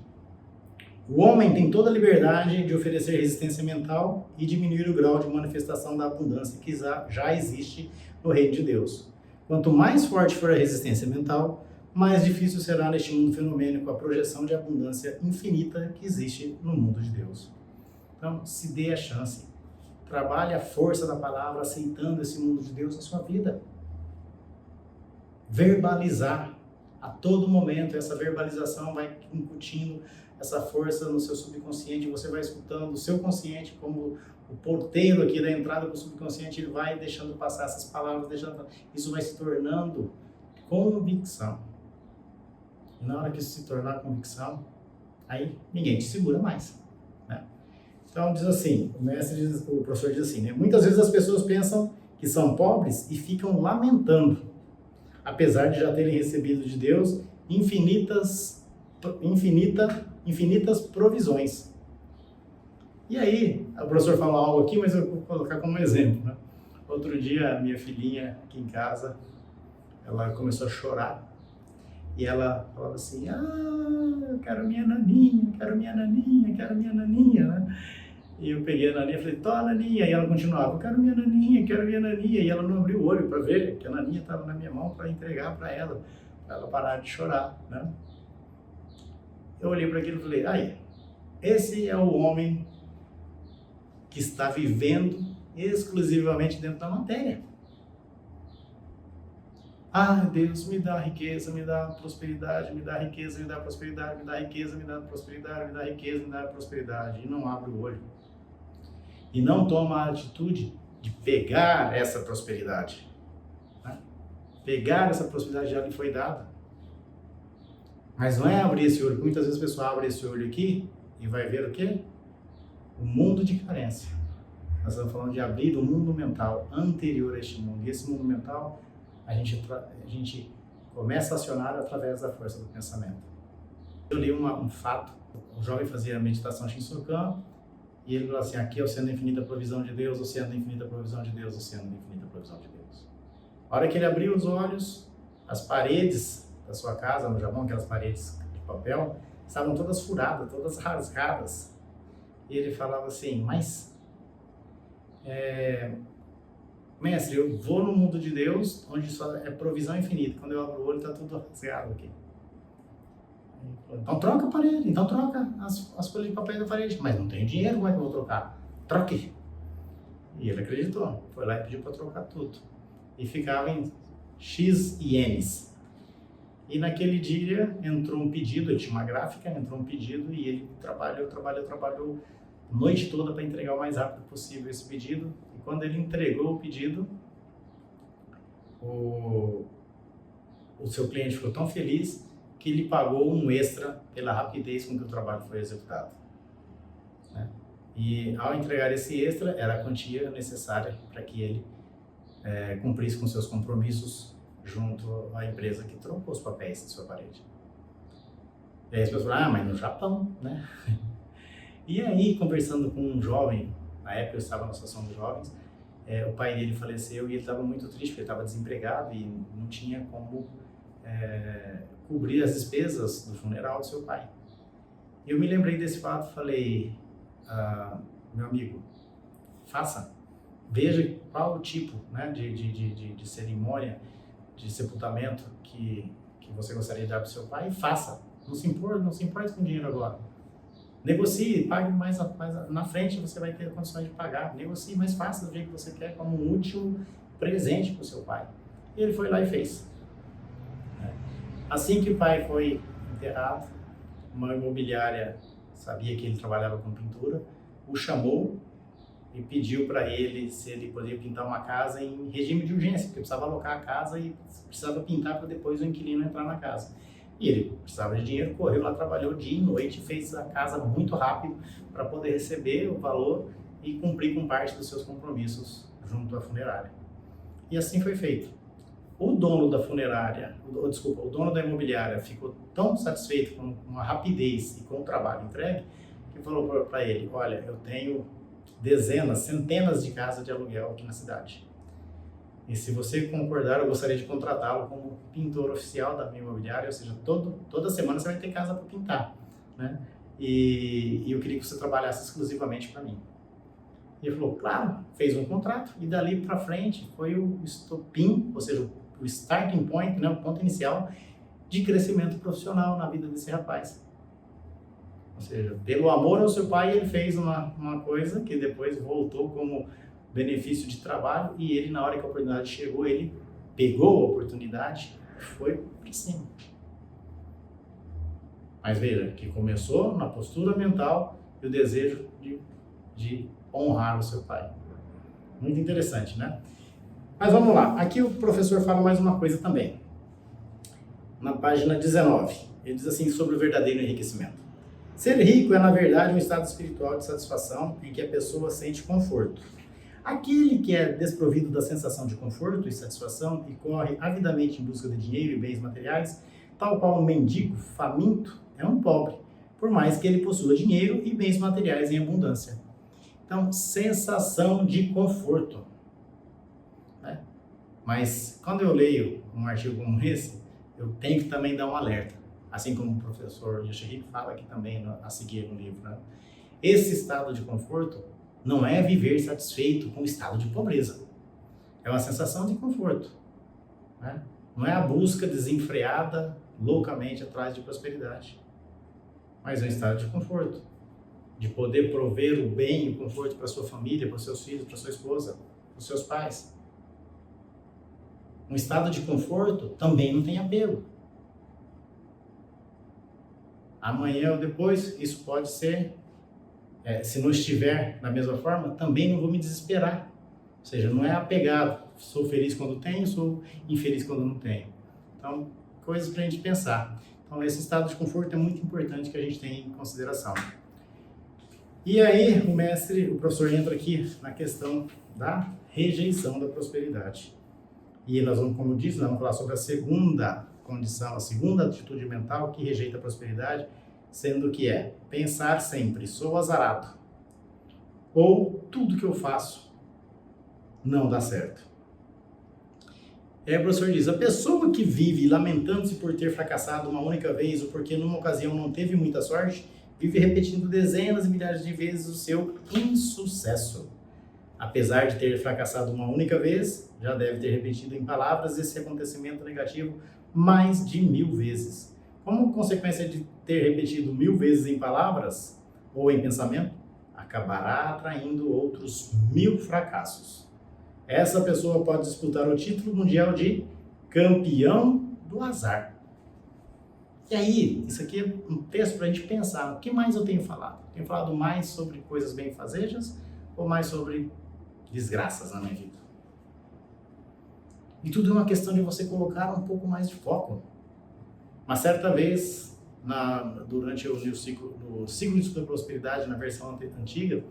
o homem tem toda a liberdade de oferecer resistência mental e diminuir o grau de manifestação da abundância que já existe no reino de Deus. Quanto mais forte for a resistência mental, mais difícil será neste mundo fenomênico a projeção de abundância infinita que existe no mundo de Deus. Então, se dê a chance. Trabalhe a força da palavra aceitando esse mundo de Deus na sua vida. Verbalizar. A todo momento, essa verbalização vai incutindo essa força no seu subconsciente, você vai escutando o seu consciente como o porteiro aqui da entrada para o subconsciente, ele vai deixando passar essas palavras, isso vai se tornando convicção. E na hora que isso se tornar convicção, aí ninguém te segura mais, né? Então diz assim, o professor diz assim, né? Muitas vezes as pessoas pensam que são pobres e ficam lamentando, apesar de já terem recebido de Deus infinitas provisões. E aí, o professor falou algo aqui, mas eu vou colocar como exemplo, né? Outro dia, minha filhinha aqui em casa, ela começou a chorar. E ela falava assim, eu quero minha naninha, quero minha naninha, quero minha naninha, né? E eu peguei a naninha e falei, tô, naninha. E ela continuava, eu quero minha naninha, quero minha naninha. E ela não abriu o olho para ver que a naninha estava na minha mão para entregar para ela parar de chorar, né? Eu olhei para aquilo e falei, esse é o homem que está vivendo exclusivamente dentro da matéria. Deus, me dá riqueza, me dá prosperidade, me dá riqueza, me dá prosperidade, me dá riqueza, me dá prosperidade, me dá riqueza, me dá prosperidade. E não abre o olho. E não toma a atitude de pegar essa prosperidade. Né? Pegar essa prosperidade já lhe foi dada. Mas não é abrir esse olho. Muitas vezes a pessoa abre esse olho aqui e vai ver o quê? O mundo de carência. Nós estamos falando de abrir o mundo mental anterior a este mundo. E esse mundo mental, a gente começa a acionar através da força do pensamento. Eu li um fato. O jovem fazia a meditação Shinsokan e ele falou assim, aqui é o oceano da infinita provisão de Deus, oceano da infinita provisão de Deus, oceano da infinita provisão de Deus. A hora que ele abriu os olhos, as paredes da sua casa, no Japão, aquelas paredes de papel, estavam todas furadas, todas rasgadas. E ele falava assim, mas, mestre, eu vou no mundo de Deus, onde só é provisão infinita. Quando eu abro o olho, está tudo rasgado aqui. Então troca a parede, então troca as folhas de papel da parede. Mas não tenho dinheiro, como é que eu vou trocar? Troque. E ele acreditou, foi lá e pediu para trocar tudo. E ficava em X ienes. E naquele dia entrou um pedido, ele tinha uma gráfica, entrou um pedido e ele trabalhou a noite toda para entregar o mais rápido possível esse pedido. E quando ele entregou o pedido, o seu cliente ficou tão feliz que ele pagou um extra pela rapidez com que o trabalho foi executado. Né? E ao entregar esse extra, era a quantia necessária para que ele cumprisse com seus compromissos junto à empresa que trocou os papéis de sua parede. E aí as pessoas falam, mas no Japão, né? E aí, conversando com um jovem, na época eu estava na Associação dos Jovens, o pai dele faleceu e ele estava muito triste, porque ele estava desempregado e não tinha como cobrir as despesas do funeral do seu pai. E eu me lembrei desse fato, falei, meu amigo, veja qual o tipo, né, de cerimônia, de sepultamento que você gostaria de dar para o seu pai e faça. Não se importe com dinheiro agora. Negocie, pague mais na frente, você vai ter condições de pagar. Negocie, mas faça do jeito que você quer, como um último presente para o seu pai. E ele foi lá e fez. Assim que o pai foi enterrado, uma imobiliária sabia que ele trabalhava com pintura, o chamou e pediu para ele se ele poderia pintar uma casa em regime de urgência, porque precisava alocar a casa e precisava pintar para depois o inquilino entrar na casa. E ele precisava de dinheiro, correu lá, trabalhou dia e noite, fez a casa muito rápido para poder receber o valor e cumprir com parte dos seus compromissos junto à funerária. E assim foi feito. O dono da funerária, o dono da imobiliária ficou tão satisfeito com a rapidez e com o trabalho entregue, que falou para ele, olha, eu tenho dezenas, centenas de casas de aluguel aqui na cidade. E se você concordar, eu gostaria de contratá-lo como pintor oficial da minha imobiliária, ou seja, toda semana você vai ter casa para pintar, né? E eu queria que você trabalhasse exclusivamente para mim. E ele falou, claro, fez um contrato, e dali para frente foi o estopim, ou seja, o starting point, né, o ponto inicial de crescimento profissional na vida desse rapaz. Ou seja, pelo amor ao seu pai, ele fez uma coisa que depois voltou como benefício de trabalho, e ele, na hora que a oportunidade chegou, ele pegou a oportunidade e foi para cima. Mas veja, que começou na postura mental e o desejo de honrar o seu pai. Muito interessante, né? Mas vamos lá, aqui o professor fala mais uma coisa também. Na página 19, ele diz assim sobre o verdadeiro enriquecimento. Ser rico é, na verdade, um estado espiritual de satisfação em que a pessoa sente conforto. Aquele que é desprovido da sensação de conforto e satisfação e corre avidamente em busca de dinheiro e bens materiais, tal qual um mendigo faminto, é um pobre, por mais que ele possua dinheiro e bens materiais em abundância. Então, sensação de conforto. Né? Mas, quando eu leio um artigo como esse, eu tenho que também dar um alerta. Assim como o professor Yoshihiko fala aqui também a seguir no livro. Né? Esse estado de conforto não é viver satisfeito com o estado de pobreza. É uma sensação de conforto. Né? Não é a busca desenfreada, loucamente atrás de prosperidade. Mas é um estado de conforto. De poder prover o bem e o conforto para sua família, para seus filhos, para sua esposa, para os seus pais. Um estado de conforto também não tem apego. Amanhã ou depois, isso pode ser, se não estiver da mesma forma, também não vou me desesperar. Ou seja, não é apegado. Sou feliz quando tenho, sou infeliz quando não tenho. Então, coisas para a gente pensar. Então, esse estado de conforto é muito importante que a gente tenha em consideração. E aí, o professor entra aqui na questão da rejeição da prosperidade. E nós vamos, como eu disse, nós vamos falar sobre a segunda condição, a segunda atitude mental que rejeita a prosperidade, sendo que é pensar sempre, sou azarado, ou tudo que eu faço não dá certo. E aí o professor diz, a pessoa que vive lamentando-se por ter fracassado uma única vez ou porque numa ocasião não teve muita sorte, vive repetindo dezenas e milhares de vezes o seu insucesso. Apesar de ter fracassado uma única vez, já deve ter repetido em palavras esse acontecimento negativo mais de 1000 vezes. Como consequência de ter repetido 1000 vezes em palavras ou em pensamento, acabará atraindo outros 1000 fracassos. Essa pessoa pode disputar o título mundial de campeão do azar. E aí, isso aqui é um texto para a gente pensar, o que mais eu tenho falado? Tenho falado mais sobre coisas bem-fazejas ou mais sobre desgraças na minha vida? E tudo é uma questão de você colocar um pouco mais de foco. Uma certa vez, durante o ciclo de estudo da prosperidade, na versão antiga,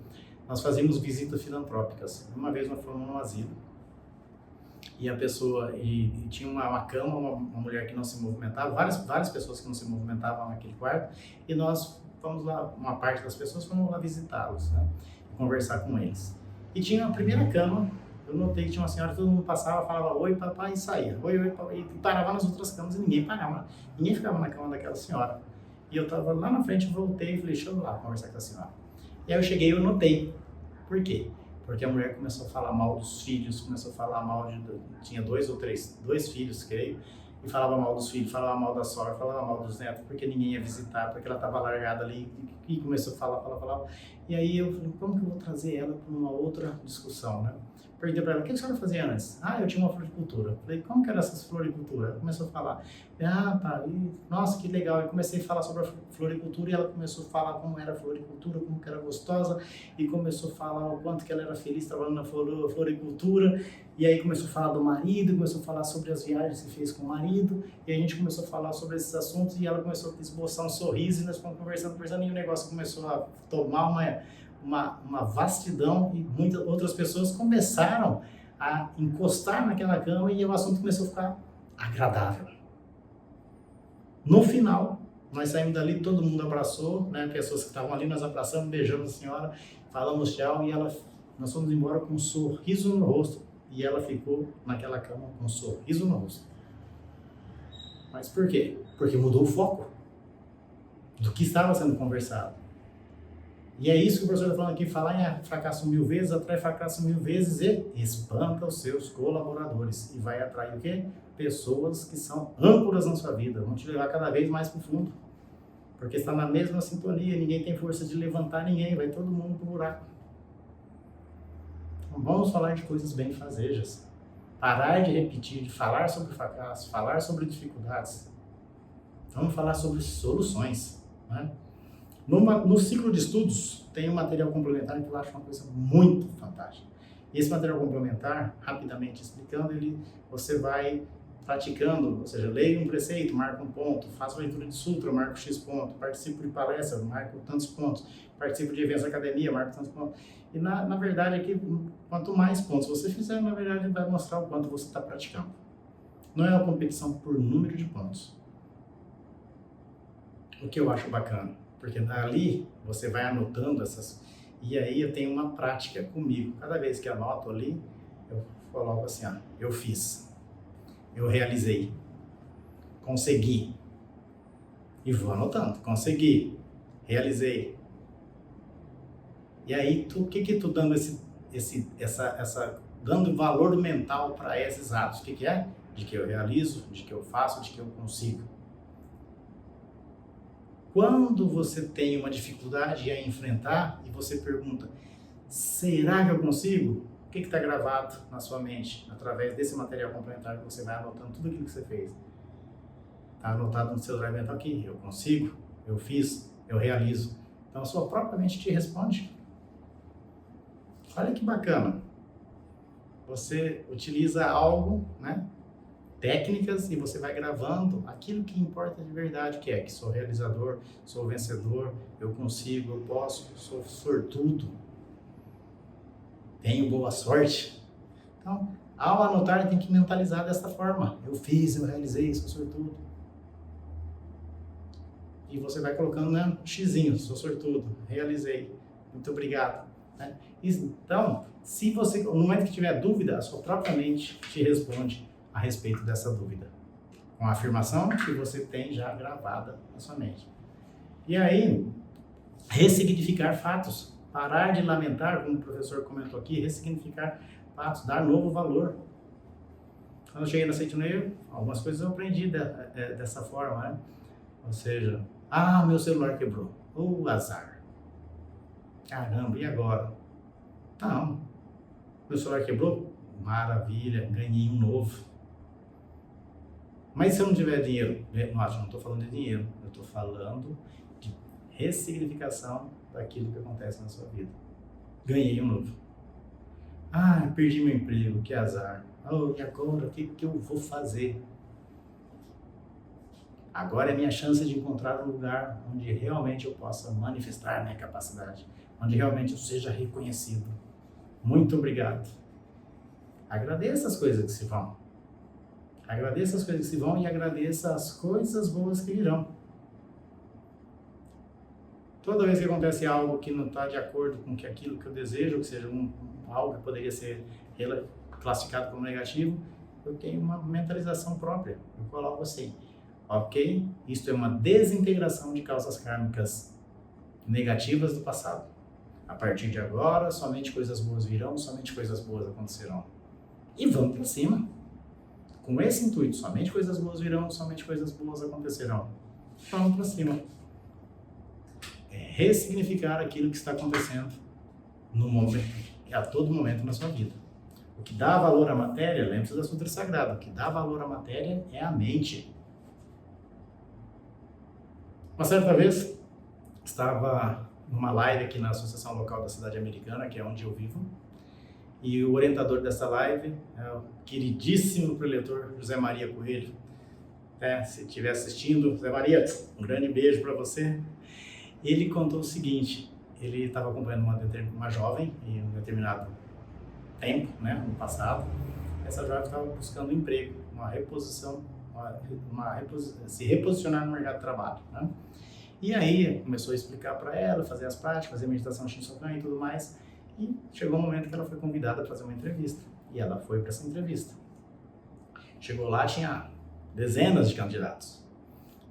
nós fazíamos visitas filantrópicas. Uma vez nós fomos num asilo. E a pessoa, e tinha uma cama, uma mulher que não se movimentava, várias pessoas que não se movimentavam naquele quarto, e nós fomos lá, uma parte das pessoas fomos lá visitá-los, né, conversar com eles. E tinha a primeira cama, eu notei que tinha uma senhora, todo mundo passava, falava oi papai e saía, oi papai, e parava nas outras camas e ninguém parava, ninguém ficava na cama daquela senhora. E eu estava lá na frente, voltei e falei, deixa eu lá conversar com a senhora. E aí eu cheguei e eu notei. Por quê? Porque a mulher começou a falar mal dos filhos, começou a falar mal tinha dois filhos, creio, e falava mal dos filhos, falava mal da sogra, falava mal dos netos, porque ninguém ia visitar, porque ela estava largada ali, e começou a falar. E aí eu falei, como que eu vou trazer ela para uma outra discussão, né? Perguntei para ela, o que a senhora fazia antes? Ah, eu tinha uma floricultura. Falei, como que era essa floricultura? Ela começou a falar, nossa, que legal. Eu comecei a falar sobre a floricultura e ela começou a falar como era a floricultura, como que era gostosa, e começou a falar o quanto que ela era feliz trabalhando na floricultura, e aí começou a falar do marido, começou a falar sobre as viagens que fez com o marido, e a gente começou a falar sobre esses assuntos, e ela começou a esboçar um sorriso, e nós fomos conversando, e o negócio começou a tomar uma vastidão, e muitas outras pessoas começaram a encostar naquela cama e o assunto começou a ficar agradável. No final, nós saímos dali, todo mundo abraçou, né? Pessoas que estavam ali, nós abraçamos, beijamos a senhora, falamos tchau e nós fomos embora com um sorriso no rosto e ela ficou naquela cama com um sorriso no rosto. Mas por quê? Porque mudou o foco do que estava sendo conversado. E é isso que o professor está falando aqui, falar em fracasso 1000 vezes, atrai fracasso 1000 vezes e espanta os seus colaboradores. E vai atrair o quê? Pessoas que são âncoras na sua vida, vão te levar cada vez mais para o fundo. Porque está na mesma sintonia, ninguém tem força de levantar ninguém, vai todo mundo para o buraco. Então vamos falar de coisas bem-fazejas. Parar de repetir, de falar sobre fracasso, falar sobre dificuldades. Vamos falar sobre soluções, né? No ciclo de estudos, tem um material complementar que eu acho uma coisa muito fantástica. Esse material complementar, rapidamente explicando, você vai praticando, ou seja, leia um preceito, marca um ponto, faça leitura de sutra, marca o X ponto, participe de palestra, marca tantos pontos, participe de eventos da academia, marca tantos pontos. E na verdade aqui, quanto mais pontos você fizer, na verdade vai mostrar o quanto você está praticando. Não é uma competição por número de pontos. O que eu acho bacana. Porque ali você vai anotando essas... E aí eu tenho uma prática comigo. Cada vez que anoto ali, eu coloco assim, eu fiz, eu realizei, consegui. E vou anotando, consegui, realizei. E aí, o que tu dando dando valor mental para esses atos? O que é? De que eu realizo, de que eu faço, de que eu consigo. Quando você tem uma dificuldade a enfrentar e você pergunta, será que eu consigo? O que está gravado na sua mente? Através desse material complementar que você vai anotando tudo aquilo que você fez. Está anotado no seu drive mental aqui, eu consigo, eu fiz, eu realizo. Então a sua própria mente te responde. Olha que bacana. Você utiliza algo, né, técnicas e você vai gravando aquilo que importa de verdade, que é que sou realizador, sou vencedor, eu consigo, eu posso, sou sortudo, tenho boa sorte. Então, ao anotar, tem que mentalizar dessa forma. Eu fiz, eu realizei, sou sortudo. E você vai colocando, né, xizinho, sou sortudo, realizei, muito obrigado. Né? Então, se você, no momento que tiver dúvida, a sua própria mente te responde a respeito dessa dúvida, com a afirmação que você tem já gravada na sua mente. E aí, ressignificar fatos, parar de lamentar, como o professor comentou aqui, ressignificar fatos, dar novo valor. Quando eu cheguei na Seitoneio, algumas coisas eu aprendi dessa forma, né? Ou seja, meu celular quebrou, azar. Caramba, e agora? Não, meu celular quebrou? Maravilha, ganhei um novo. Mas se eu não tiver dinheiro? Nossa, não estou falando de dinheiro, eu estou falando de ressignificação daquilo que acontece na sua vida. Ganhei um novo. Perdi meu emprego, que azar. E agora, o que eu vou fazer? Agora é minha chance de encontrar um lugar onde realmente eu possa manifestar minha capacidade, onde realmente eu seja reconhecido. Muito obrigado. Agradeça as coisas que se vão. Agradeça as coisas que se vão e agradeça as coisas boas que virão. Toda vez que acontece algo que não está de acordo com aquilo que eu desejo, que seja algo que poderia ser classificado como negativo, eu tenho uma mentalização própria. Eu coloco assim, ok? Isto é uma desintegração de causas kármicas negativas do passado. A partir de agora, somente coisas boas virão, somente coisas boas acontecerão. E vamos para cima. Com esse intuito, somente coisas boas virão, somente coisas boas acontecerão. Vamos para cima. Ressignificar aquilo que está acontecendo no momento, a todo momento na sua vida. O que dá valor à matéria, lembre-se da Sutra Sagrada, o que dá valor à matéria é a mente. Uma certa vez, estava numa live aqui na Associação Local da Cidade Americana, que é onde eu vivo, e o orientador dessa live é o queridíssimo preletor José Maria Coelho. Se estiver assistindo, José Maria, um grande beijo para você. Ele contou o seguinte, ele estava acompanhando uma jovem em um determinado tempo, né, no passado. Essa jovem estava buscando um emprego, se reposicionar no mercado de trabalho, né? E aí começou a explicar para ela, fazer as práticas, fazer meditação Shinsokan e tudo mais. E chegou um momento que ela foi convidada a fazer uma entrevista. E ela foi para essa entrevista. Chegou lá, tinha dezenas de candidatos.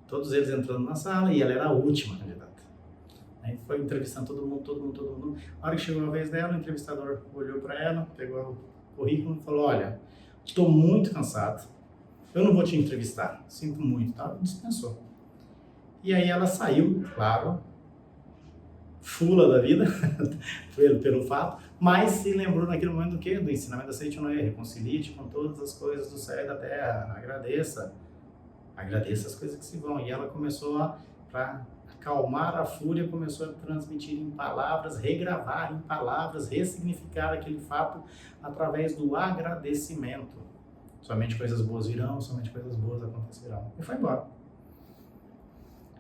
Todos eles entrando na sala e ela era a última candidata. Aí foi entrevistando todo mundo. Na hora que chegou a vez dela, o entrevistador olhou para ela, pegou o currículo e falou, olha, estou muito cansado, eu não vou te entrevistar, sinto muito, tá? Dispensou. E aí ela saiu, claro, fula da vida, pelo fato, mas se lembrou naquele momento do quê? Do ensinamento da Seitoneio, reconcilie-te com todas as coisas do céu e da terra, agradeça as coisas que se vão. E ela começou para acalmar a fúria, começou a transmitir em palavras, regravar em palavras, ressignificar aquele fato através do agradecimento. Somente coisas boas virão, somente coisas boas acontecerão. E foi embora.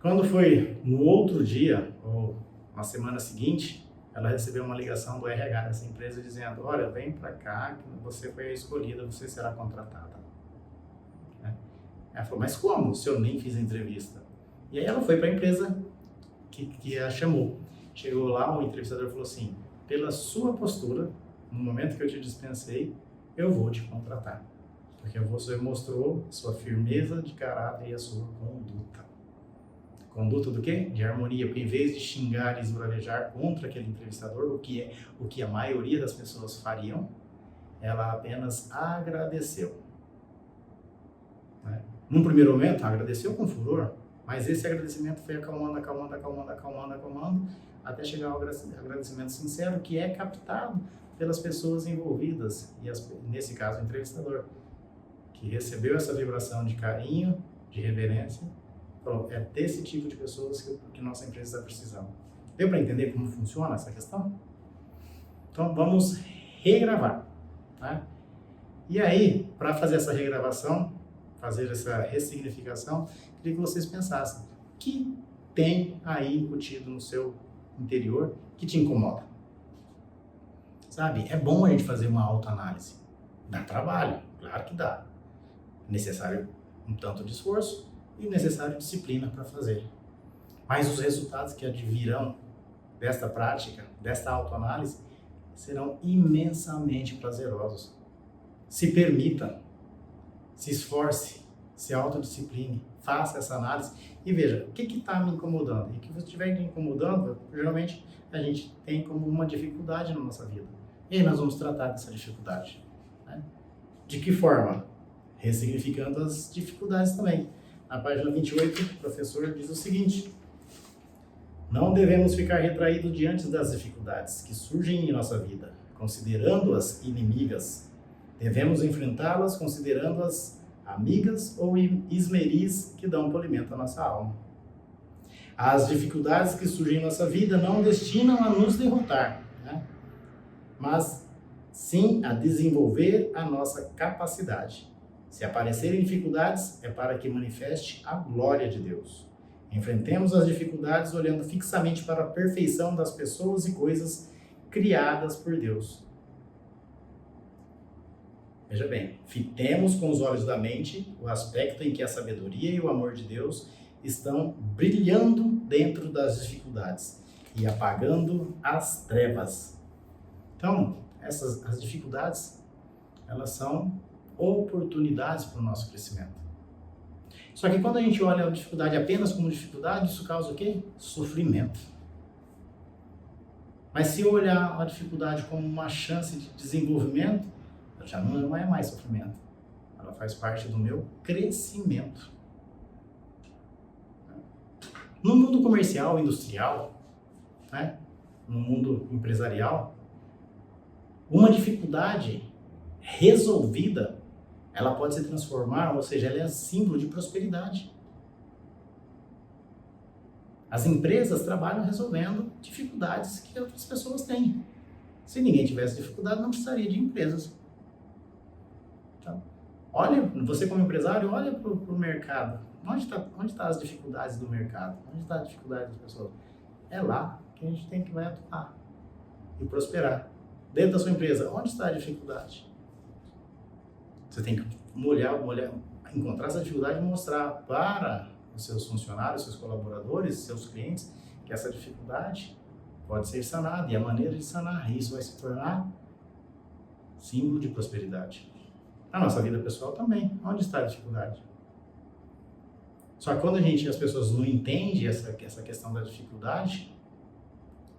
Quando foi no outro dia, ou na semana seguinte, ela recebeu uma ligação do RH dessa empresa dizendo, olha, vem para cá que você foi a escolhida, você será contratada. Ela falou, mas como? Se eu nem fiz a entrevista. E aí ela foi para a empresa que a chamou. Chegou lá, o entrevistador falou assim, pela sua postura, no momento que eu te dispensei, eu vou te contratar. Porque você mostrou sua firmeza de caráter e a sua conduta. Conduta do quê? De harmonia, porque em vez de xingar e esbravejar contra aquele entrevistador, o que a maioria das pessoas fariam, ela apenas agradeceu. Num primeiro momento, agradeceu com furor, mas esse agradecimento foi acalmando, até chegar ao agradecimento sincero, que é captado pelas pessoas envolvidas, e nesse caso o entrevistador, que recebeu essa vibração de carinho, de reverência. Falou, é desse tipo de pessoas que nossa empresa está precisando. Deu para entender como funciona essa questão? Então vamos regravar. Tá? E aí, para fazer essa regravação, fazer essa ressignificação, queria que vocês pensassem, o que tem aí embutido no seu interior que te incomoda? Sabe, é bom a gente fazer uma autoanálise. Dá trabalho, claro que dá. É necessário um tanto de esforço e necessário disciplina para fazer. Mas os resultados que advirão desta prática, desta autoanálise, serão imensamente prazerosos. Se permita, se esforce, se autodiscipline, faça essa análise e veja o que está me incomodando. E o que você estiver me incomodando, geralmente a gente tem como uma dificuldade na nossa vida. E aí nós vamos tratar dessa dificuldade. Né? De que forma? Ressignificando as dificuldades também. Na página 28, o professor diz o seguinte: não devemos ficar retraídos diante das dificuldades que surgem em nossa vida, considerando-as inimigas. Devemos enfrentá-las considerando-as amigas ou esmeris que dão polimento à nossa alma. As dificuldades que surgem em nossa vida não destinam a nos derrotar, né? Mas sim a desenvolver a nossa capacidade. Se aparecerem dificuldades, é para que manifeste a glória de Deus. Enfrentemos as dificuldades olhando fixamente para a perfeição das pessoas e coisas criadas por Deus. Veja bem, fitemos com os olhos da mente o aspecto em que a sabedoria e o amor de Deus estão brilhando dentro das dificuldades e apagando as trevas. Então, as dificuldades, elas são oportunidades para o nosso crescimento. Só que quando a gente olha a dificuldade apenas como dificuldade, isso causa o quê? Sofrimento. Mas se eu olhar a dificuldade como uma chance de desenvolvimento, já não é mais sofrimento. Ela faz parte do meu crescimento. No mundo comercial, industrial, né? No mundo empresarial, uma dificuldade resolvida, ela pode se transformar, ou seja, ela é símbolo de prosperidade. As empresas trabalham resolvendo dificuldades que outras pessoas têm. Se ninguém tivesse dificuldade, não precisaria de empresas. Então, olha, você como empresário, olha para o mercado. Onde tá as dificuldades do mercado? Onde está a dificuldade das pessoas? É lá que a gente vai atuar e prosperar. Dentro da sua empresa, onde está a dificuldade? Você tem que encontrar essa dificuldade e mostrar para os seus funcionários, seus colaboradores, seus clientes, que essa dificuldade pode ser sanada e a maneira de sanar. Isso vai se tornar símbolo de prosperidade. Na nossa vida pessoal também. Onde está a dificuldade? Só que quando as pessoas não entendem essa questão da dificuldade,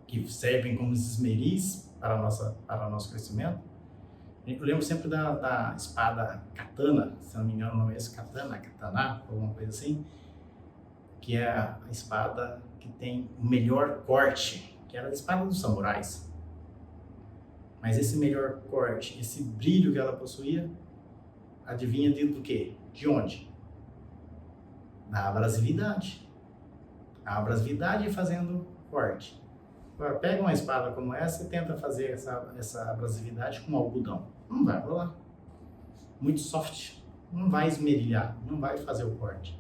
que servem como esmeris para o nosso crescimento, eu lembro sempre da espada katana, se não me engano o nome é esse, katana, alguma coisa assim, que é a espada que tem o melhor corte, que era a espada dos samurais. Mas esse melhor corte, esse brilho que ela possuía, adivinha do quê? De onde? Da abrasividade. A abrasividade fazendo corte. Agora, pega uma espada como essa e tenta fazer essa abrasividade com algodão. Não vai rolar. Muito soft. Não vai esmerilhar, não vai fazer o corte.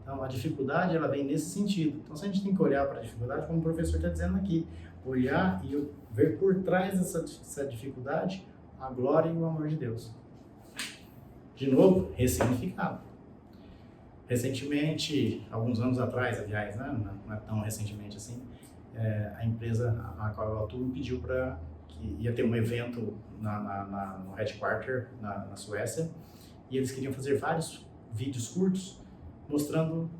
Então, a dificuldade, ela vem nesse sentido. Então, a gente tem que olhar para a dificuldade, como o professor está dizendo aqui. Olhar e ver por trás dessa dificuldade a glória e o amor de Deus. De novo, ressignificado. Recentemente, alguns anos atrás, aliás, né? Não é tão recentemente assim, a empresa a qual eu atuo pediu que ia ter um evento no headquarter na Suécia, e eles queriam fazer vários vídeos curtos mostrando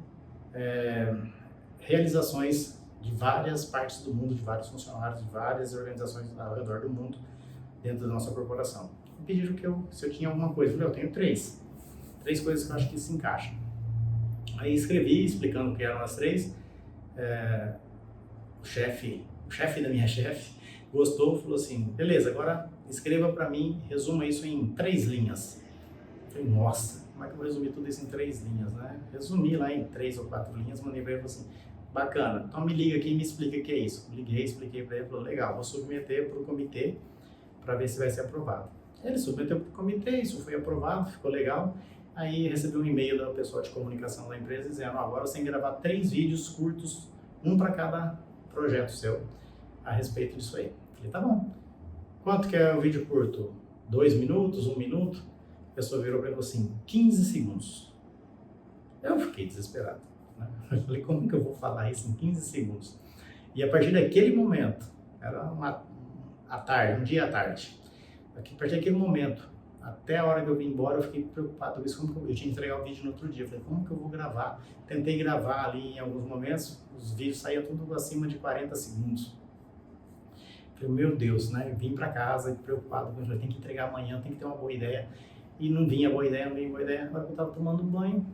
realizações de várias partes do mundo, de vários funcionários, de várias organizações ao redor do mundo dentro da nossa corporação. E pediram se eu tinha alguma coisa. Eu falei, eu tenho três coisas que eu acho que se encaixam. Aí escrevi explicando o que eram as três. O chefe da minha chefe gostou, falou assim, beleza, agora escreva para mim, resuma isso em 3 linhas. Eu falei, nossa, como é que eu vou resumir tudo isso em 3 linhas, né? Resumi lá em 3 ou 4 linhas, mandei para ele e falei assim, bacana, então me liga aqui e me explica o que é isso. Liguei, expliquei para ele, falou, legal, vou submeter para o comitê para ver se vai ser aprovado. Ele submeteu para o comitê, isso foi aprovado, ficou legal. Aí recebi um e-mail da pessoa de comunicação da empresa dizendo, agora você tem que gravar 3 vídeos curtos, um para cada projeto seu, a respeito disso aí. Falei, tá bom. Quanto que é o vídeo curto? 2 minutos, 1 minuto? A pessoa virou para mim assim, 15 segundos. Eu fiquei desesperado, né? Eu falei, como que eu vou falar isso em 15 segundos? E a partir daquele momento, era um dia à tarde, a partir daquele momento, até a hora que eu vim embora, eu fiquei preocupado com isso, como que eu tinha que entregar o vídeo no outro dia. Eu falei, como que eu vou gravar? Tentei gravar ali em alguns momentos, os vídeos saíam tudo acima de 40 segundos. Eu falei, meu Deus, né? Eu vim para casa preocupado, eu falei, tem que entregar amanhã, tem que ter uma boa ideia. E não vinha boa ideia, não vinha boa ideia. Agora que eu estava tomando banho,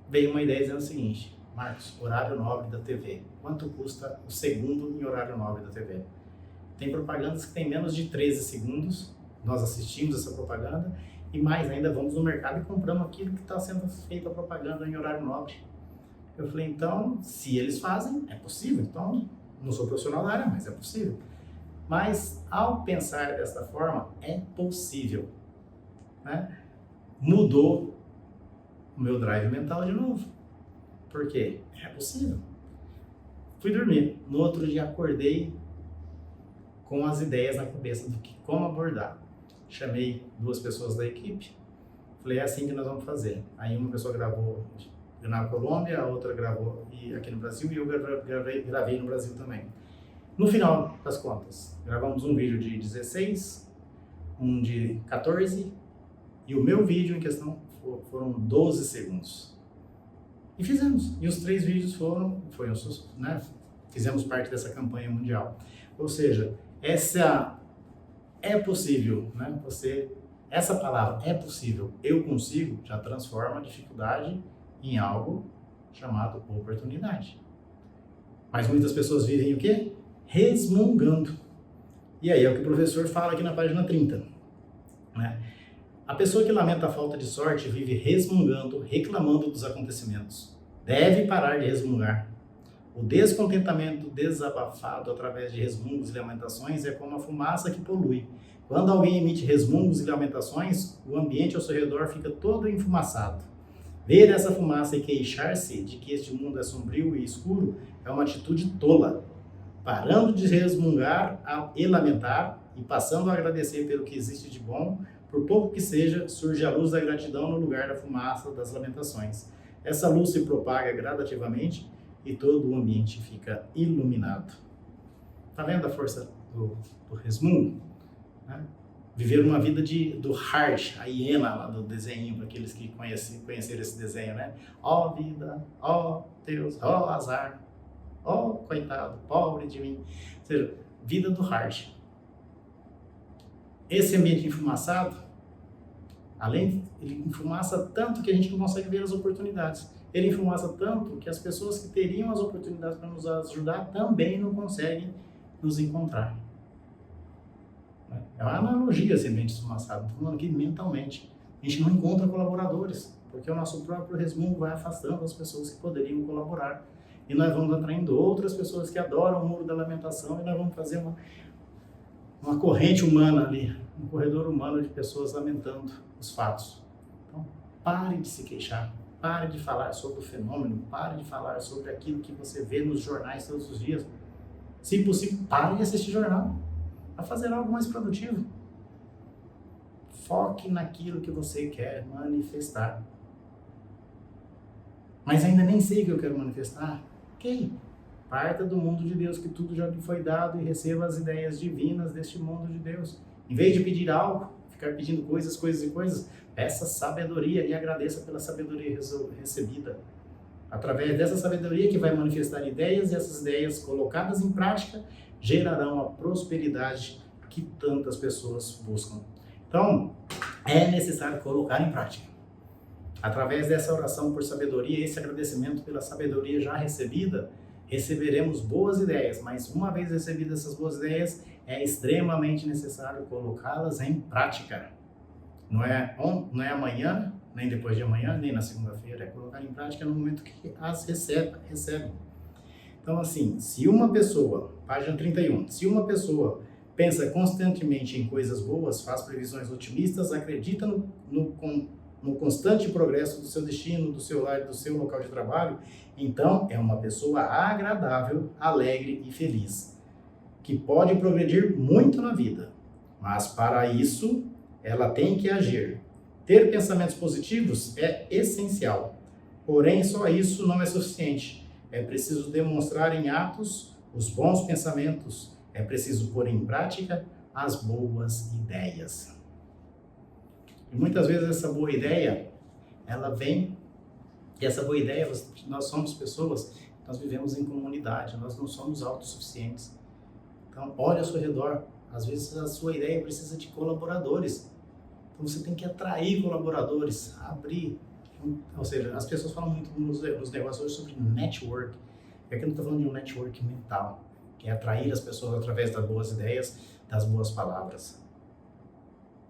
veio uma ideia dizendo o seguinte, Marcos, horário nobre da TV. Quanto custa o segundo em horário nobre da TV? Tem propagandas que tem menos de 13 segundos, nós assistimos essa propaganda, e mais ainda, vamos no mercado e compramos aquilo que está sendo feito a propaganda em horário nobre. Eu falei, então, se eles fazem, é possível. Então, não sou profissional da área, mas é possível. Mas, ao pensar desta forma, é possível, né? Mudou o meu drive mental de novo. Por quê? É possível. Fui dormir. No outro dia, acordei com as ideias na cabeça do que como abordar. Chamei 2 pessoas da equipe, falei, é assim que nós vamos fazer. Aí uma pessoa gravou na Colômbia, a outra gravou aqui no Brasil e eu gravei no Brasil também. No final das contas, gravamos um vídeo de 16, um de 14 e o meu vídeo em questão foram 12 segundos. E fizemos. E os 3 vídeos né, fizemos parte dessa campanha mundial. Ou seja, essa é possível, né? Essa palavra é possível, eu consigo, já transforma a dificuldade em algo chamado oportunidade. Mas muitas pessoas vivem o quê? Resmungando. E aí é o que o professor fala aqui na página 30. Né? A pessoa que lamenta a falta de sorte vive resmungando, reclamando dos acontecimentos. Deve parar de resmungar. O descontentamento desabafado através de resmungos e lamentações é como a fumaça que polui. Quando alguém emite resmungos e lamentações, o ambiente ao seu redor fica todo enfumaçado. Ver essa fumaça e queixar-se de que este mundo é sombrio e escuro é uma atitude tola. Parando de resmungar e lamentar e passando a agradecer pelo que existe de bom, por pouco que seja, surge a luz da gratidão no lugar da fumaça das lamentações. Essa luz se propaga gradativamente e todo o ambiente fica iluminado. Está vendo a força do resmungo? Né? Viver uma vida do Hart, a hiena lá do desenho, para aqueles que conheceram esse desenho, né? Ó vida, ó Deus, ó azar, ó coitado, pobre de mim. Ou seja, vida do Hart. Esse ambiente enfumaçado, ele enfumaça tanto que a gente não consegue ver as oportunidades. Ele enfumaça tanto que as pessoas que teriam as oportunidades para nos ajudar também não conseguem nos encontrar. É uma analogia esse ambiente esfumaçado, estou falando aqui mentalmente. A gente não encontra colaboradores, porque o nosso próprio resmungo vai afastando as pessoas que poderiam colaborar. E nós vamos atraindo outras pessoas que adoram o muro da lamentação e nós vamos fazer uma corrente humana ali, um corredor humano de pessoas lamentando os fatos. Então, pare de se queixar. Pare de falar sobre o fenômeno, pare de falar sobre aquilo que você vê nos jornais todos os dias. Se possível, pare de assistir jornal, para fazer algo mais produtivo. Foque naquilo que você quer manifestar. Mas ainda nem sei o que eu quero manifestar. Ok, parta do mundo de Deus, que tudo já lhe foi dado e receba as ideias divinas deste mundo de Deus. Em vez de pedir algo, ficar pedindo coisas, peça sabedoria e agradeça pela sabedoria recebida. Através dessa sabedoria que vai manifestar ideias, e essas ideias colocadas em prática gerarão a prosperidade que tantas pessoas buscam. Então, é necessário colocar em prática. Através dessa oração por sabedoria, esse agradecimento pela sabedoria já recebida, receberemos boas ideias, mas uma vez recebidas essas boas ideias, é extremamente necessário colocá-las em prática. Não é amanhã, nem depois de amanhã, nem na segunda-feira, é colocar em prática no momento que as recebe. Então, assim, se uma pessoa, página 31, se uma pessoa pensa constantemente em coisas boas, faz previsões otimistas, acredita no no constante progresso do seu destino, do seu lar, do seu local de trabalho, então é uma pessoa agradável, alegre e feliz, que pode progredir muito na vida. Mas para isso, ela tem que agir. Ter pensamentos positivos é essencial. Porém, só isso não é suficiente. É preciso demonstrar em atos os bons pensamentos. É preciso pôr em prática as boas ideias. E muitas vezes essa boa ideia, ela vem, e essa boa ideia, nós somos pessoas, nós vivemos em comunidade, nós não somos autossuficientes. Então, olhe ao seu redor. Às vezes a sua ideia precisa de colaboradores. Então você tem que atrair colaboradores, abrir. Ou seja, as pessoas falam muito nos negócios hoje sobre network. E aqui eu não estou falando de um network mental, que é atrair as pessoas através das boas ideias, das boas palavras.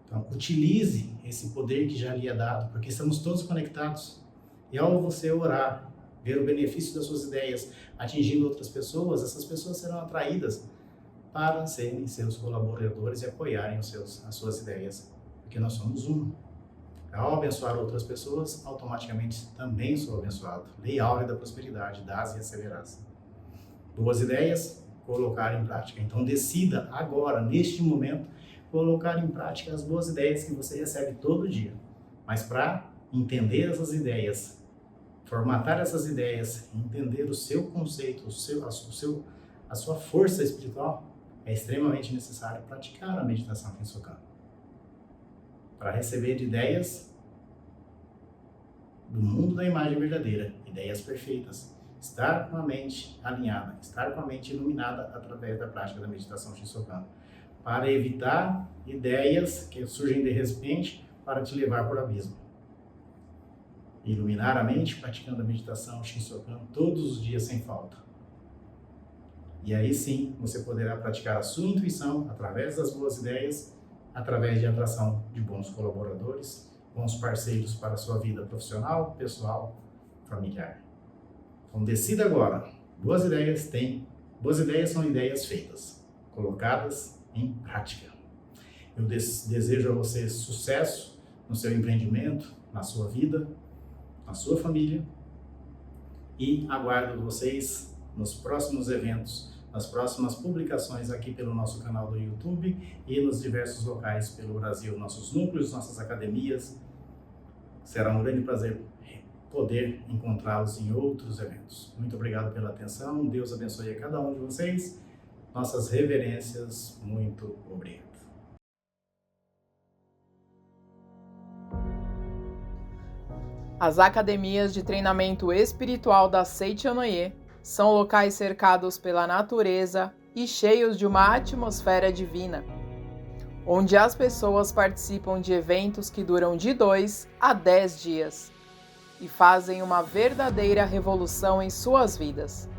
Então, utilize esse poder que já lhe é dado, porque estamos todos conectados. E ao você orar, ver o benefício das suas ideias atingindo outras pessoas, essas pessoas serão atraídas para serem seus colaboradores e apoiarem as suas ideias, porque nós somos um. Ao abençoar outras pessoas, automaticamente também sou abençoado. Lei áurea da prosperidade, dás e receberás. Boas ideias, colocar em prática. Então decida agora, neste momento, colocar em prática as boas ideias que você recebe todo dia. Mas para entender essas ideias, formatar essas ideias, entender o seu conceito, a sua força espiritual, é extremamente necessário praticar a meditação Shinsokan. Para receber ideias do mundo da imagem verdadeira, ideias perfeitas, estar com a mente alinhada, estar com a mente iluminada através da prática da meditação Shinsokan, para evitar ideias que surgem de repente para te levar para o abismo. Iluminar a mente praticando a meditação Shinsokan todos os dias sem falta. E aí sim, você poderá praticar a sua intuição através das boas ideias, através de atração de bons colaboradores, bons parceiros para a sua vida profissional, pessoal, familiar. Então decida agora. Boas ideias são ideias feitas, colocadas em prática. Eu desejo a você sucesso no seu empreendimento, na sua vida, na sua família, e aguardo vocês nos próximos eventos, nas próximas publicações aqui pelo nosso canal do YouTube e nos diversos locais pelo Brasil, nossos núcleos, nossas academias. Será um grande prazer poder encontrá-los em outros eventos. Muito obrigado pela atenção, Deus abençoe a cada um de vocês. Nossas reverências, muito obrigado. As academias de treinamento espiritual da Seichonoye são locais cercados pela natureza e cheios de uma atmosfera divina, onde as pessoas participam de eventos que duram de 2 a 10 dias e fazem uma verdadeira revolução em suas vidas.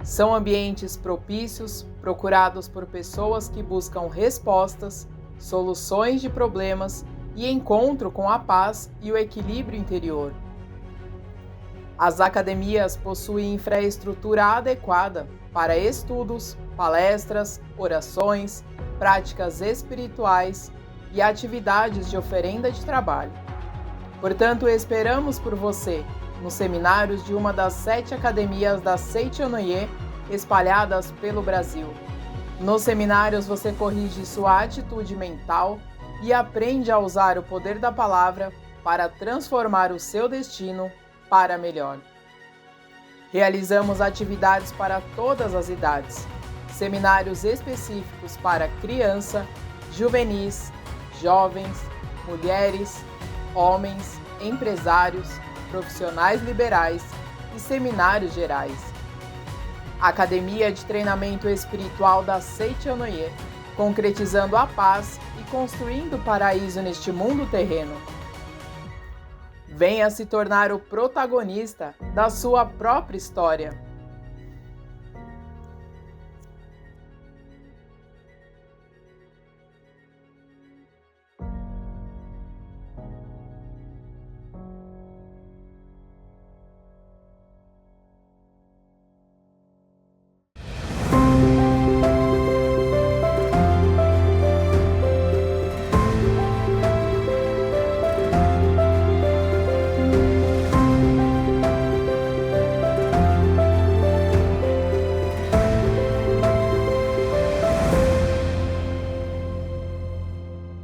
São ambientes propícios, procurados por pessoas que buscam respostas, soluções de problemas e encontro com a paz e o equilíbrio interior. As academias possuem infraestrutura adequada para estudos, palestras, orações, práticas espirituais e atividades de oferenda de trabalho. Portanto, esperamos por você nos seminários de uma das 7 academias da Seichonoye espalhadas pelo Brasil. Nos seminários você corrige sua atitude mental e aprende a usar o poder da palavra para transformar o seu destino para melhor. Realizamos atividades para todas as idades, seminários específicos para criança, juvenis, jovens, mulheres, homens, empresários, profissionais liberais e seminários gerais. Academia de Treinamento Espiritual da Seichonoye, concretizando a paz e construindo o paraíso neste mundo terreno. Venha se tornar o protagonista da sua própria história.